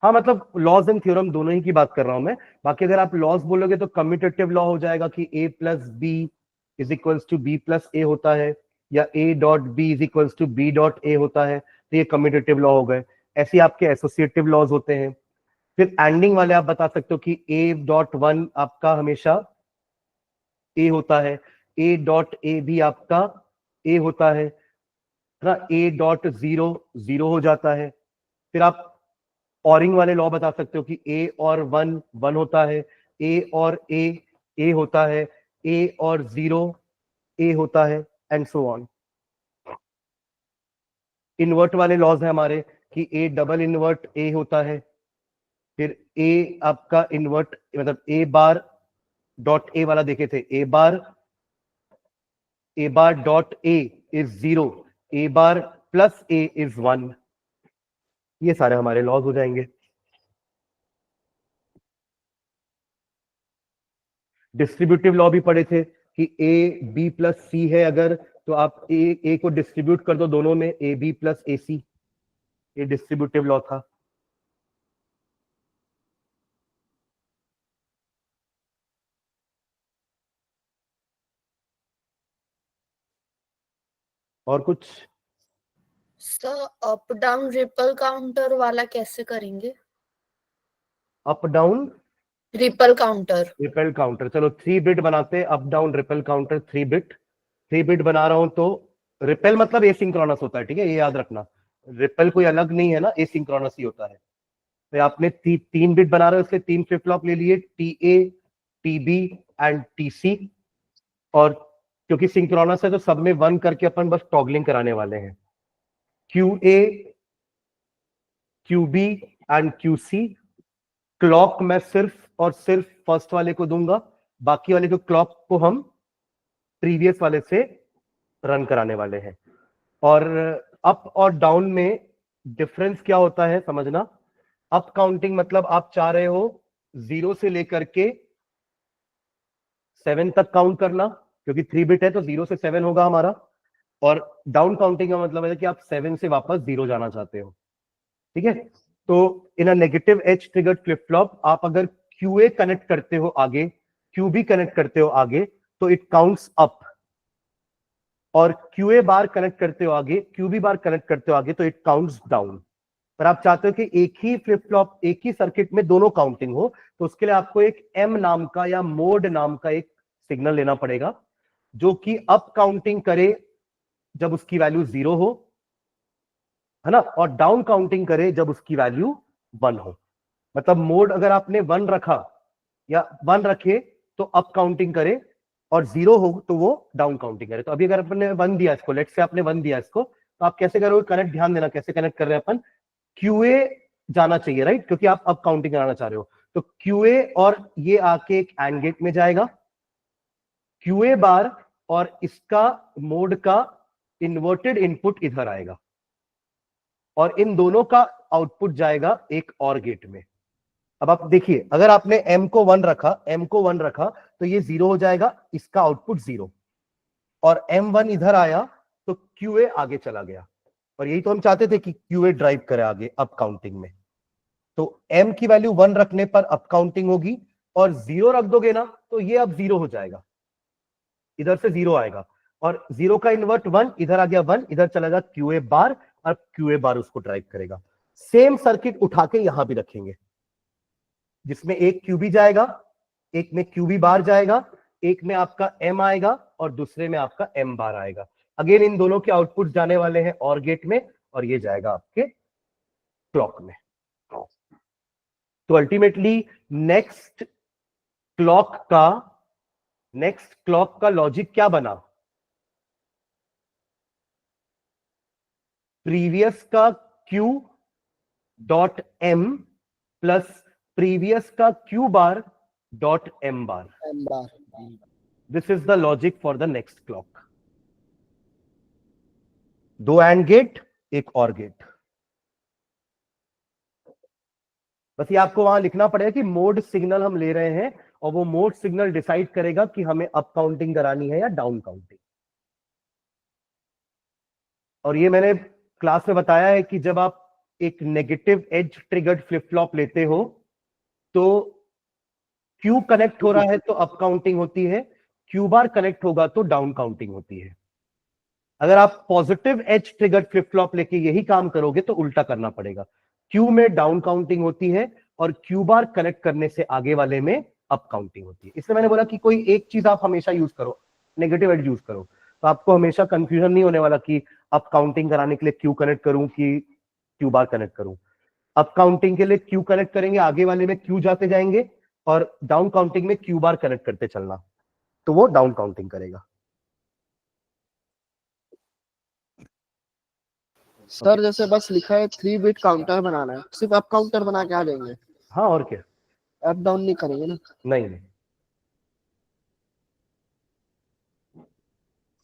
Speaker 1: हाँ, मतलब लॉज एंड थ्योरम दोनों ही की बात कर रहा हूं मैं। बाकी अगर आप लॉज बोलोगे तो कम्यूटेटिव लॉ हो जाएगा कि a plus B is equals to B plus A होता है, या a dot B is equals to B dot A होता है। तो ये कम्यूटेटिव लॉ हो गए। ऐसे आपके एसोसिएटिव लॉज होते हैं। फिर एंडिंग वाले आप बता सकते हो कि a.1 आपका हमेशा a होता है, a.a भी आपका a होता है ना, a.0 0 हो जाता है। फिर आप ऑरिंग वाले लॉ बता सकते हो कि a और 1 1 होता है, a और a होता है, a और 0 a होता है, एंड सो ऑन। इन्वर्ट वाले लॉज है हमारे कि a डबल इन्वर्ट a होता है, फिर a आपका इन्वर्ट मतलब a बार डॉट a वाला देखे थे, a bar dot a is 0, a bar plus a is 1। ये सारे हमारे लॉज हो जाएंगे। डिस्ट्रीब्यूटिव लॉ भी पढ़े थे कि a b प्लस c है अगर, तो आप a को डिस्ट्रीब्यूट कर दो दोनों में, a b प्लस ए सी। ये डिस्ट्रीब्यूटिव लॉ था। और कुछ?
Speaker 5: Sir up down ripple counter वाला कैसे करेंगे?
Speaker 1: Up down
Speaker 5: ripple counter.
Speaker 1: Ripple counter, चलो 3 बिट बनाते हैं। Up down ripple counter 3 bit बना रहा हूं तो रिपेल मतलब एसिंक्रोनस होता है, ठीक है, ये याद रखना। रिपेल कोई अलग नहीं है ना, एसिंक्रोनस ही होता है। तो आपने 3 बिट बना रहे हो, उसके 3 फ्लिप फ्लॉप ले लिए, TA, TB एंड TC। और क्योंकि सिंक्रोनस है तो सब में 1 करके अपन बस टॉगलिंग कराने वाले हैं। QA, QB and QC। Clock मैं सिर्फ और सिर्फ फर्स्ट वाले को दूंगा, बाकी वाले को क्लॉक को हम प्रीवियस वाले से रन कराने वाले हैं। और अप और डाउन में डिफरेंस क्या होता है समझना। अप काउंटिंग मतलब आप चाह रहे हो 0 से लेकर के 7 तक काउंट करना, क्योंकि 3 बिट है तो 0 से 7 होगा हमारा। और डाउन काउंटिंग का मतलब है कि आप 7 से वापस 0 जाना चाहते हो, ठीक है। तो in uh negative edge triggered flip flop आप अगर QA कनेक्ट करते हो आगे, QB कनेक्ट करते हो आगे, तो इट काउंट्स अप। और QA बार कनेक्ट करते हो आगे, QB बार कनेक्ट करते हो आगे, तो इट काउंट्स डाउन। पर आप चाहते हो कि एक ही फ्लिप फ्लॉप, एक ही सर्किट में दोनों काउंटिंग हो, तो उसके लिए आपको एक M नाम का या मोड नाम का एक सिग्नल लेना पड़ेगा, जो कि अप काउंटिंग करे जब उसकी वैल्यू 0 हो, है ना, और डाउन काउंटिंग करे जब उसकी वैल्यू 1 हो। मतलब मोड अगर आपने 1 रखा या 1 रखे तो अप काउंटिंग करे, और 0 हो तो वो डाउन काउंटिंग करे। तो अभी अगर अपने 1 दिया इसको, लेट्स से आपने 1 दिया इसको, तो आप कैसे करोगे कनेक्ट? ध्यान देना कैसे कनेक्ट कर रहे हैं अपन। QA जाना चाहिए, राइट, क्योंकि आप अप काउंटिंग कराना चाह रहे हो। तो QA और ये आके एक एंड गेट में जाएगा, QA बार और इसका मोड का इन्वर्टेड इनपुट इधर आएगा, और इन दोनों का आउटपुट जाएगा एक और गेट में। अब आप देखिए, अगर आपने M को 1 रखा तो ये 0 हो जाएगा, इसका आउटपुट 0। और M1 इधर आया तो QA आगे चला गया, और यही तो हम चाहते थे कि QA ड्राइव करे आगे अप काउंटिंग में। तो M की वैल्यू 1 रखने पर अप काउंटिंग होगी, और 0 रख दोगे ना तो ये अब 0 हो जाएगा, इधर से 0 आएगा, और 0 का इन्वर्ट 1, इधर आ गया 1, इधर चला गया QA बार, और QA बार उसको ड्राइव करेगा। सेम सर्किट उठा के यहां भी रखेंगे, जिसमें एक QB जाएगा, एक में QB बार जाएगा, एक में आपका M आएगा और दूसरे में आपका M बार आएगा। अगेन इन दोनों के आउटपुट जाने वाले हैं और गेट में, और ये जाएगा आपके क्लॉक में। तो अल्टीमेटली नेक्स्ट क्लॉक का लॉजिक क्या बना? प्रीवियस का Q dot M plus previous का Q bar dot M bar.
Speaker 2: M bar.
Speaker 1: This is the logic for the next clock. 2 and gate, एक और गेट। बस ये आपको वहां लिखना पड़ेगा कि मोड सिग्नल हम ले रहे हैं, और वो मोड सिग्नल डिसाइड करेगा कि हमें अप काउंटिंग करानी है या डाउन काउंटिंग। और ये मैंने क्लास में बताया है कि जब आप एक negative edge triggered flip flop लेते हो तो Q कनेक्ट हो रहा है तो अप काउंटिंग होती है, Q बार कनेक्ट होगा तो डाउन काउंटिंग होती है। अगर आप positive as triggered flip flop लेके यही काम करोगे तो उल्टा करना पड़ेगा। Q में डाउन काउंटिंग होती है, और Q बार कनेक्ट करने से आगे वाले में अप काउंटिंग होती है। इसलिए मैंने बोला कि कोई एक चीज आप हमेशा यूज करो, नेगेटिव एज यूज करो, तो आपको हमेशा कंफ्यूजन नहीं होने वाला कि अप काउंटिंग कराने के लिए Q कनेक्ट करूं कि Q बार कनेक्ट करूं। अप काउंटिंग के लिए Q कनेक्ट करेंगे, आगे वाले में Q जाते जाएंगे, और डाउन काउंटिंग में Q बार कनेक्ट करते चलना, तो वो डाउन काउंटिंग करेगा।
Speaker 2: सर जैसे बस लिखा है 3 बिट काउंटर बनाना है, सिर्फ अप काउंटर बना के आ जाएंगे,
Speaker 1: हाँ, और क्या,
Speaker 2: अप डाउन नहीं करेंगे ना?
Speaker 1: नहीं।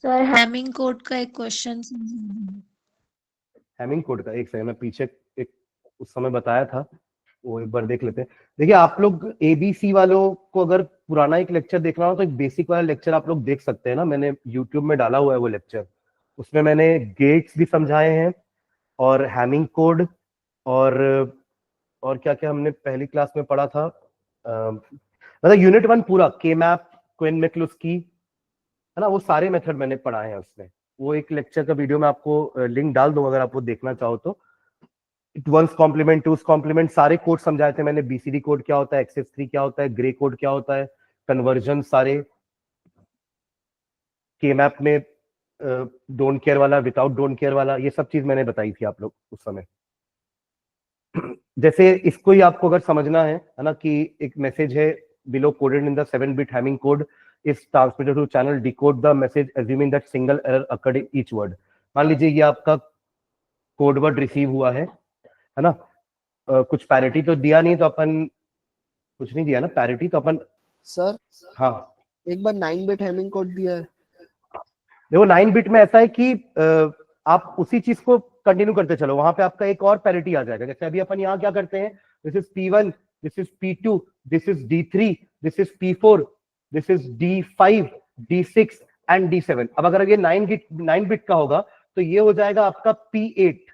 Speaker 8: सर हैमिंग कोड का एक क्वेश्चन।
Speaker 1: हैमिंग कोड का एक सेकंड, मैं पीछे एक उस समय बताया था, वो एक बार देख लेते हैं। देखिए, आप लोग ABC वालों को अगर पुराना एक लेक्चर देखना हो तो एक बेसिक वाला लेक्चर आप लोग देख सकते हैं ना, मैंने YouTube में डाला हुआ है वो लेक्चर। उसमें मैंने गेट्स भी समझाए हैं, और हैमिंग कोड, और क्या क्या हमने पहली क्लास में पढ़ा था, मतलब यूनिट 1 पूरा, के मैप, क्विन मैक्लुस्की, है ना, वो सारे मेथड मैंने पढ़ाए हैं उसमें। वो एक लेक्चर का वीडियो मैं आपको लिंक डाल दूंगा अगर आप वो देखना चाहो तो। वंस कॉम्प्लीमेंट, टूस कॉम्प्लीमेंट, सारे कोड समझाए थे मैंने। बीसीडी कोड क्या होता है, XS3 क्या होता है, ग्रे कोड क्या होता है, कन्वर्जन सारे, के मैप में डोंट केयर वाला, विदाउट डोंट केयर वाला, ये सब चीज मैंने बताई थी आप लोग उस समय। जैसे इसको ही आपको अगर समझना है ना, कि एक मैसेज है below coded in the 7-bit Hamming code is transmitted to channel, decode the message assuming that single error occurred in each word. मान लीजिए ये आपका कोड वर्ड रिसीव हुआ है ना, कुछ पैरिटी तो दिया नहीं, तो अपन कुछ नहीं दिया ना पैरिटी, तो अपन
Speaker 2: सर
Speaker 1: हाँ
Speaker 2: एक बार 9-bit हैमिंग कोड दिया है।
Speaker 1: देखो 9-bit में ऐसा है कि आप उसी चीज को कंटिन्यू करते चलो, वहां पे आपका एक और पैरिटी आ जाएगा। जैसे अभी अपन यहाँ क्या करते हैं, this is P1, this is P2, this is D3, this is P4, this is D5, D6 and D7। अब अगर ये 9-bit का होगा तो ये हो जाएगा आपका P8।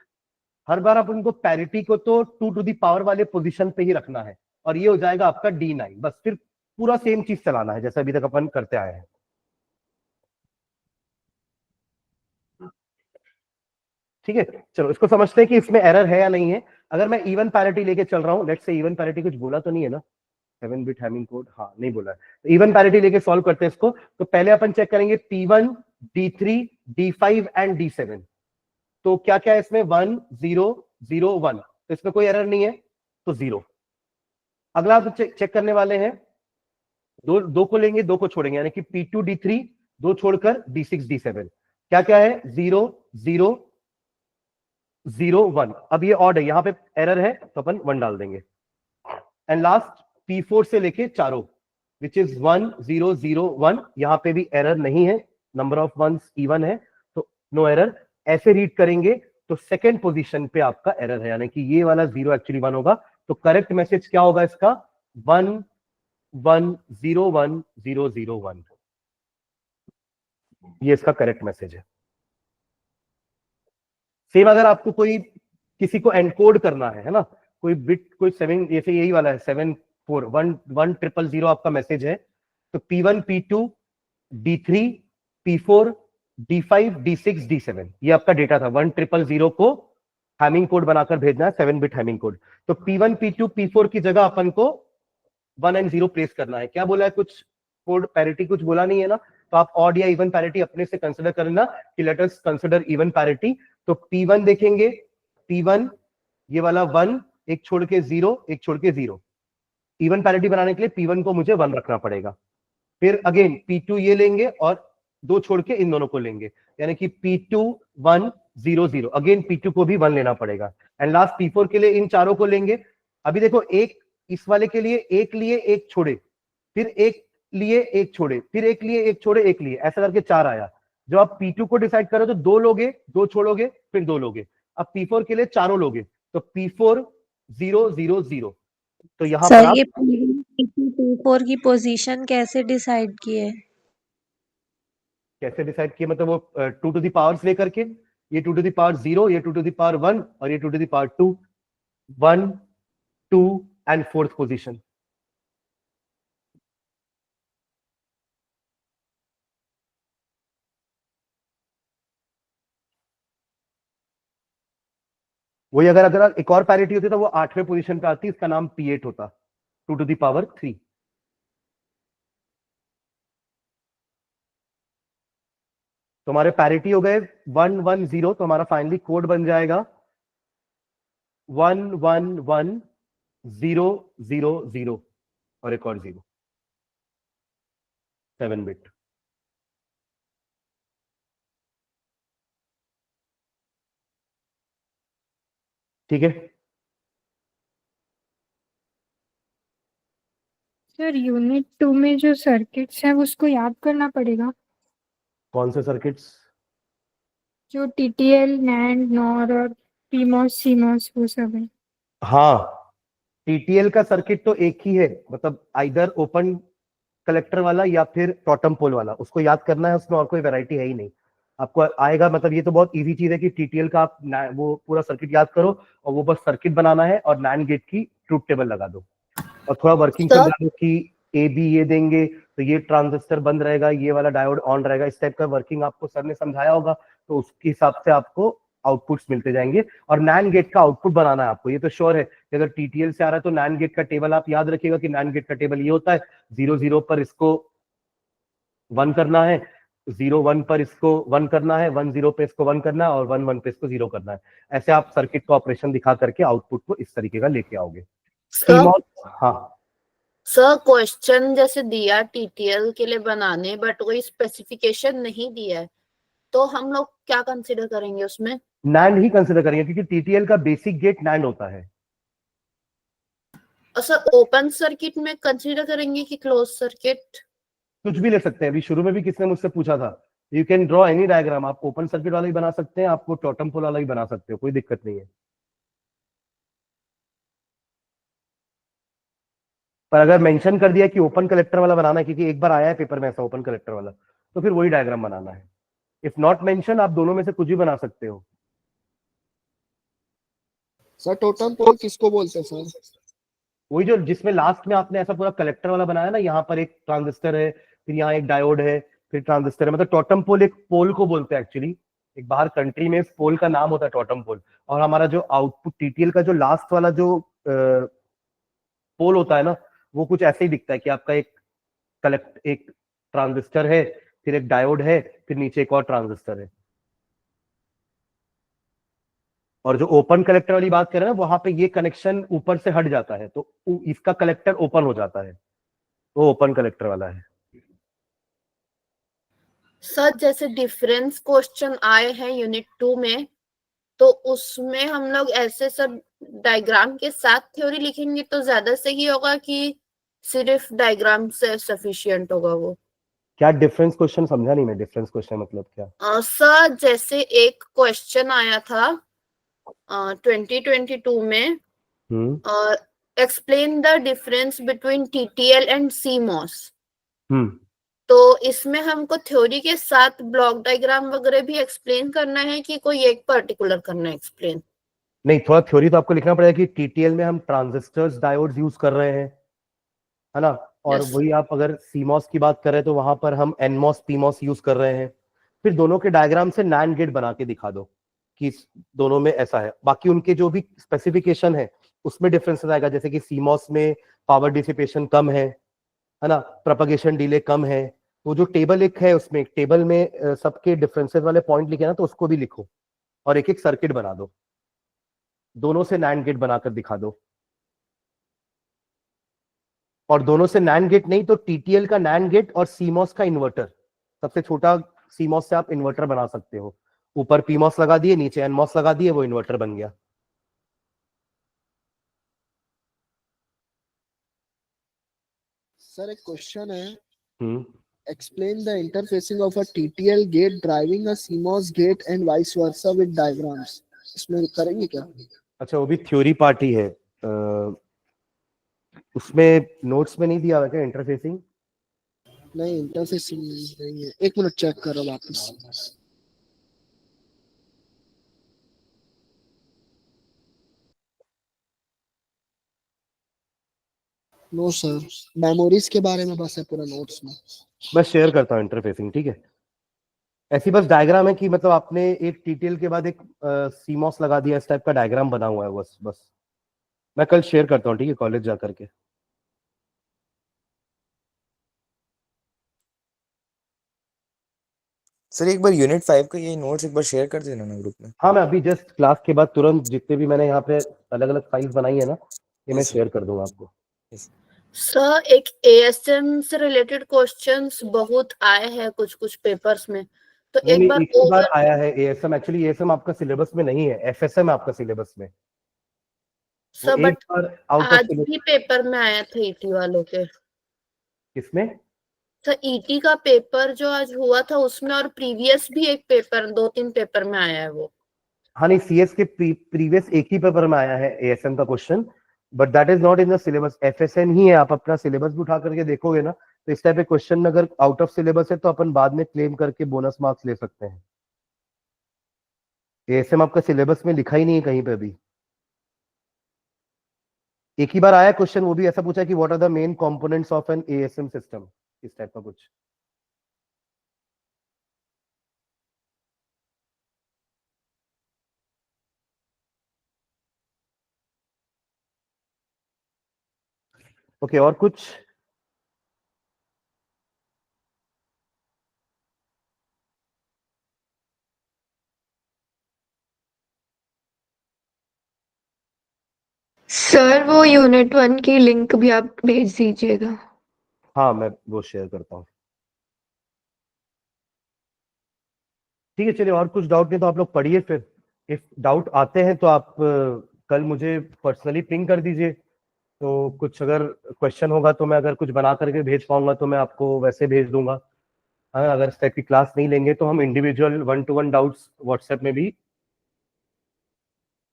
Speaker 1: हर बार आप उनको पैरिटी को तो 2 टू द पावर वाले पोजीशन पे ही रखना है, और ये हो जाएगा आपका D9। बस फिर पूरा सेम चीज चलाना है जैसे अभी तक अपन करते आए हैं। ठीक है, चलो इसको समझते हैं कि इसमें एरर है या नहीं है। अगर मैं इवन पैरिटी लेके चल रहा हूं, लेट्स से इवन पैरिटी, कुछ बोला तो नहीं है ना 7-bit हैमिंग कोड, हाँ नहीं बोला है, तो इवन पैरिटी लेके सॉल्व करते हैं इसको। तो पहले अपन चेक करेंगे P1, D3, D5 and D7। तो क्या क्या है इसमें, 1 0 0 1, तो इसमें कोई एरर नहीं है, तो 0। अगला आप चेक करने वाले हैं, दो को लेंगे, दो को छोड़ेंगे, यानी कि P2 D3, दो छोड़कर D6 D7। क्या क्या है, 0 0 0 1। अब ये ऑड है, यहां पे एरर है तो अपन 1 डाल देंगे। एंड लास्ट P4 से लेके चारों, विच इज 1 0 0 1, यहां पे भी एरर नहीं है, नंबर ऑफ वंस इवन है, तो नो एरर। ऐसे रीड करेंगे तो सेकेंड पोजीशन पे आपका एरर है, यानी कि ये वाला 0 एक्चुअली 1 होगा। तो करेक्ट मैसेज क्या होगा इसका, 1 1 0 1 0 0 1, ये इसका करेक्ट मैसेज है। सेम अगर आपको कोई किसी को एनकोड करना है ना, कोई बिट, कोई 7, जैसे यही वाला है 7 4 1 1 0 0 आपका मैसेज है, तो P1 P2 D3 P4 D5 D6 D7, ये आपका डेटा था। 1 0 0 को हैमिंग कोड बनाकर भेजना है, 7-bit हैमिंग कोड। तो P1 P2 P4 की जगह अपन को 1 and 0 प्लेस करना है। क्या बोला है, कुछ कोड पैरिटी कुछ बोला नहीं है ना, तो आप ऑड या इवन पैरिटी अपने से कंसिडर करना कि let us consider even parity. तो P1 देखेंगे, P1 ये वाला 1, एक छोड़ के 0, एक छोड़ के 0। इवन पैरिटी बनाने के लिए P1 को मुझे 1 रखना पड़ेगा। फिर अगेन P2 ये लेंगे और 2 छोड़ के इन दोनों को लेंगे, यानी कि P2 1 0 0, अगेन P2 को भी 1 लेना पड़ेगा। एंड लास्ट P4 के लिए इन चारों को लेंगे। अभी देखो, एक इस वाले के लिए एक लिए एक छोड़े, फिर एक लिए एक छोड़े, फिर एक लिए एक छोड़े, एक लिए, ऐसा करके 4 आया। जब आप P2 को डिसाइड करो तो 2 लोगे, 2 छोड़ोगे, फिर 2 लोगे। अब P4 के लिए चारों लोगे, तो P4 0 0 0। तो यहां पर
Speaker 8: सर
Speaker 1: आप
Speaker 8: ये P4 की पोजीशन कैसे डिसाइड की है?
Speaker 1: कैसे डिसाइड किए, मतलब वो 2 टू द पावर्स लेकर के, ये 2 टू द पावर 0, ये 2 टू द पावर 1 और ये 2 to the power 2, 1 2 and 4th position. वही अगर एक और पैरिटी होती तो वो 8वें पोजीशन पे आती, इसका नाम P8 होता, 2 टू द पावर 3। तो हमारे पैरिटी हो गए 1 1 0, तो हमारा फाइनली कोड बन जाएगा 1 1 1 0 0 0 और एक और 0, 7-bit। ठीक है,
Speaker 4: सर यूनिट 2 में जो सर्किट्स है उसको याद करना पड़ेगा,
Speaker 1: कौन से सर्किट्स?
Speaker 4: जो TTL, NAND, NOR और PMOS CMOS वो सब है।
Speaker 1: हाँ, TTL का सर्किट तो एक ही है, मतलब आइदर ओपन कलेक्टर वाला या फिर टॉटम पोल वाला, उसको याद करना है, उसमें और कोई वैरायटी है ही नहीं। आपको आएगा, मतलब ये तो बहुत इजी चीज है कि TTL का आप वो पूरा सर्किट याद करो और वो बस सर्किट बनाना है और NAND गेट की ट्रूथ टेबल लगा दो और थोड़ा वर्किंग
Speaker 5: सर?
Speaker 1: समझा दो कि ए बी ये देंगे तो ये ट्रांजिस्टर बंद रहेगा, ये वाला डायोड ऑन रहेगा। इस टाइप का वर्किंग आपको सर ने समझाया होगा, तो उसके हिसाब से आपको आउटपुट्स मिलते जाएंगे। और नैंड गेट का आउटपुट बनाना है आपको, ये तो श्योर है कि अगर टीटीएल से आ रहा है तो नैंड गेट का टेबल आप याद रखिएगा कि नैंड गेट का टेबल ये होता है, 0 0 पर इसको 1 करना है, 0 1 पर इसको 1 करना है, 1 0 पे इसको 1 करना है, और 1 1 पे इसको 0 करना है। ऐसे आप सर्किट का ऑपरेशन दिखा करके आउटपुट को इस तरीके का लेके आओगे। हाँ
Speaker 5: सर क्वेश्चन जैसे दिया टीटीएल के लिए बनाने, बट कोई स्पेसिफिकेशन नहीं दिया है, तो हम लोग क्या कंसिडर करेंगे उसमें?
Speaker 1: नैंड ही कंसिडर करेंगे, क्योंकि टीटीएल का बेसिक गेट नैंड होता है।
Speaker 5: और सर ओपन सर्किट में कंसिडर करेंगे कि क्लोज सर्किट?
Speaker 1: कुछ भी ले सकते हैं। अभी शुरू में भी किसने मुझसे पूछा था, you can draw any diagram. आप ओपन सर्किट वाला भी बना सकते हैं, आपको टॉटम पोल वाला भी बना सकते हो, कोई दिक्कत नहीं है। पर अगर मेंशन कर दिया कि ओपन कलेक्टर वाला बनाना है, क्योंकि एक बार आया है पेपर में ऐसा ओपन कलेक्टर वाला, तो फिर वही डायग्राम बनाना है। इफ नॉट मेंशन, आप दोनों में से कुछ भी बना सकते हो।
Speaker 2: सर टोटम पोल किसको बोलते हैं सर?
Speaker 1: वही जो जिसमें लास्ट में आपने ऐसा पूरा कलेक्टर वाला बनाया ना, यहाँ पर एक ट्रांजिस्टर है, फिर यहाँ एक डायोड है, फिर ट्रांजिस्टर है। मतलब टॉटम पोल एक पोल को बोलते हैं एक्चुअली, एक बाहर कंट्री में इस पोल का नाम होता है टॉटम पोल। और हमारा जो आउटपुट टीटीएल का जो लास्ट वाला जो पोल होता है ना, वो कुछ ऐसे ही दिखता है कि आपका एक ट्रांजिस्टर है, फिर एक डायोड है, फिर नीचे एक और ट्रांजिस्टर है। और जो ओपन कलेक्टर वाली बात करें ना, वहां पे ये कनेक्शन ऊपर से हट जाता है, तो इसका कलेक्टर ओपन हो जाता है, वो ओपन कलेक्टर वाला है।
Speaker 5: सर जैसे डिफरेंस क्वेश्चन आए हैं यूनिट 2 में, तो उसमें हम लोग ऐसे सब डायग्राम के साथ थ्योरी लिखेंगे तो ज्यादा सही होगा कि सिर्फ डायग्राम से सफिशिएंट होगा वो?
Speaker 1: क्या डिफरेंस क्वेश्चन समझा नहीं मैं, डिफरेंस क्वेश्चन मतलब क्या?
Speaker 5: सर जैसे एक क्वेश्चन आया था 2022 में, explain the difference between TTL and CMOS. तो इसमें हमको थ्योरी के साथ ब्लॉक डायग्राम वगैरह भी एक्सप्लेन करना है कि कोई एक पर्टिकुलर करना है एक्सप्लेन?
Speaker 1: नहीं, थोड़ा थ्योरी तो आपको लिखना पड़ेगा कि टीटीएल में हम ट्रांजिस्टर्स डायोड्स यूज कर रहे हैं, है ना। और
Speaker 5: Yes.
Speaker 1: वही आप अगर सीमॉस की बात करें तो वहां पर हम एनमॉस पीमॉस यूज कर रहे हैं। फिर दोनों के डायग्राम से नैंड गेट बना के दिखा दो कि दोनों में ऐसा है। बाकी उनके जो भी स्पेसिफिकेशन है उसमें डिफरेंसेस आएगा, जैसे कि सीमॉस में पावर डिसिपेशन कम है ना, प्रोपगेशन डिले कम है। वो जो टेबल एक है, उसमें एक टेबल में सबके डिफरेंसेस वाले पॉइंट लिखे ना, तो उसको भी लिखो और एक एक सर्किट बना दो, दोनों से नैंड गेट बनाकर दिखा दो। और दोनों से नैंड गेट नहीं तो टीटीएल का नैंड गेट और सीमॉस का इन्वर्टर, सबसे छोटा सीमॉस से आप इन्वर्टर बना सकते हो। ऊपर पीमॉस लगा दिए, नीचे एनमॉस लगा दिए, वो इन्वर्टर बन गया।
Speaker 2: सर एक क्वेश्चन है,
Speaker 1: हम्म
Speaker 2: explain the interfacing of a TTL gate driving a CMOS gate and vice versa with diagrams। इसमें करेंगे क्या?
Speaker 1: अच्छा, वो भी थ्योरी पार्ट ही है। उसमें नोट्स में नहीं दिया हुआ क्या इंटरफेसिंग?
Speaker 2: नहीं इंटरफेसिंग नहीं है, एक मिनट चेक करो वापस। नो सर, मेमोरीज के बारे में बस है पूरा नोट्स में।
Speaker 1: मैं शेयर करता हूँ इंटरफेसिंग, ठीक है। ऐसी बस डायग्राम है कि मतलब आपने एक टीटीएल के बाद एक सीमॉस लगा दिया, इस टाइप का डायग्राम बना हुआ है बस। मैं कल शेयर करता हूँ, ठीक है, कॉलेज जा करके।
Speaker 6: सर एक बार यूनिट 5 का ये नोट्स एक बार शेयर कर देना ना ग्रुप में।
Speaker 1: हाँ, मैं अभी जस्ट क्लास के बाद तुरंत जितने भी मैंने यहाँ पे अलग अलग फाइल्स बनाई है ना, ये मैं
Speaker 6: Yes, sir.
Speaker 1: शेयर कर दूंगा आपको।
Speaker 5: सर एक एएसएम से रिलेटेड क्वेश्चंस बहुत आए हैं कुछ कुछ पेपर्स में, तो
Speaker 1: नहीं,
Speaker 5: एक बार
Speaker 1: एक ही बार आया है एएसएम। एक्चुअली एएसएम आपका सिलेबस में नहीं है, एफएसएम है आपका सिलेबस में। वो
Speaker 5: सर
Speaker 1: एक
Speaker 5: बट
Speaker 1: बार आउट ऑफ
Speaker 5: आज
Speaker 1: सिलेबस।
Speaker 5: भी पेपर में आया था ईटी वालों के।
Speaker 1: किसमें?
Speaker 5: सर ईटी का पेपर जो आज हुआ था उसमें, और प्रीवियस भी एक पेपर 2-3 पेपर में आया है वो।
Speaker 1: हाँ नहीं, सीएस के प्रीवियस एक ही पेपर में आया है एएसएम का question, but that is not in the syllabus. FSM ही है। आप अपना सिलेबस भी उठा करके देखोगे ना, तो इस टाइप के क्वेश्चन अगर आउट ऑफ सिलेबस है तो अपन बाद में क्लेम करके बोनस मार्क्स ले सकते हैं। एएसएम आपका सिलेबस में लिखा ही नहीं है कहीं पे भी। एक ही बार आया क्वेश्चन, वो भी ऐसा पूछा कि what are the main components of an ASM system, इस टाइप का कुछ। ओके, और कुछ?
Speaker 9: सर वो यूनिट 1 की लिंक भी आप भेज दीजिएगा।
Speaker 1: हाँ, मैं वो शेयर करता हूँ। ठीक है, चलिए, और कुछ डाउट नहीं तो आप लोग पढ़िए फिर। इफ डाउट आते हैं तो आप कल मुझे पर्सनली पिंग कर दीजिए। तो कुछ अगर क्वेश्चन होगा तो मैं अगर कुछ बना करके भेज पाऊंगा तो मैं आपको वैसे भेज दूंगा। हाँ, अगर इस टाइप की क्लास नहीं लेंगे तो हम इंडिविजुअल 1-to-1 डाउट्स व्हाट्सएप में भी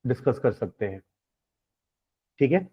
Speaker 1: डिस्कस कर सकते हैं। ठीक है।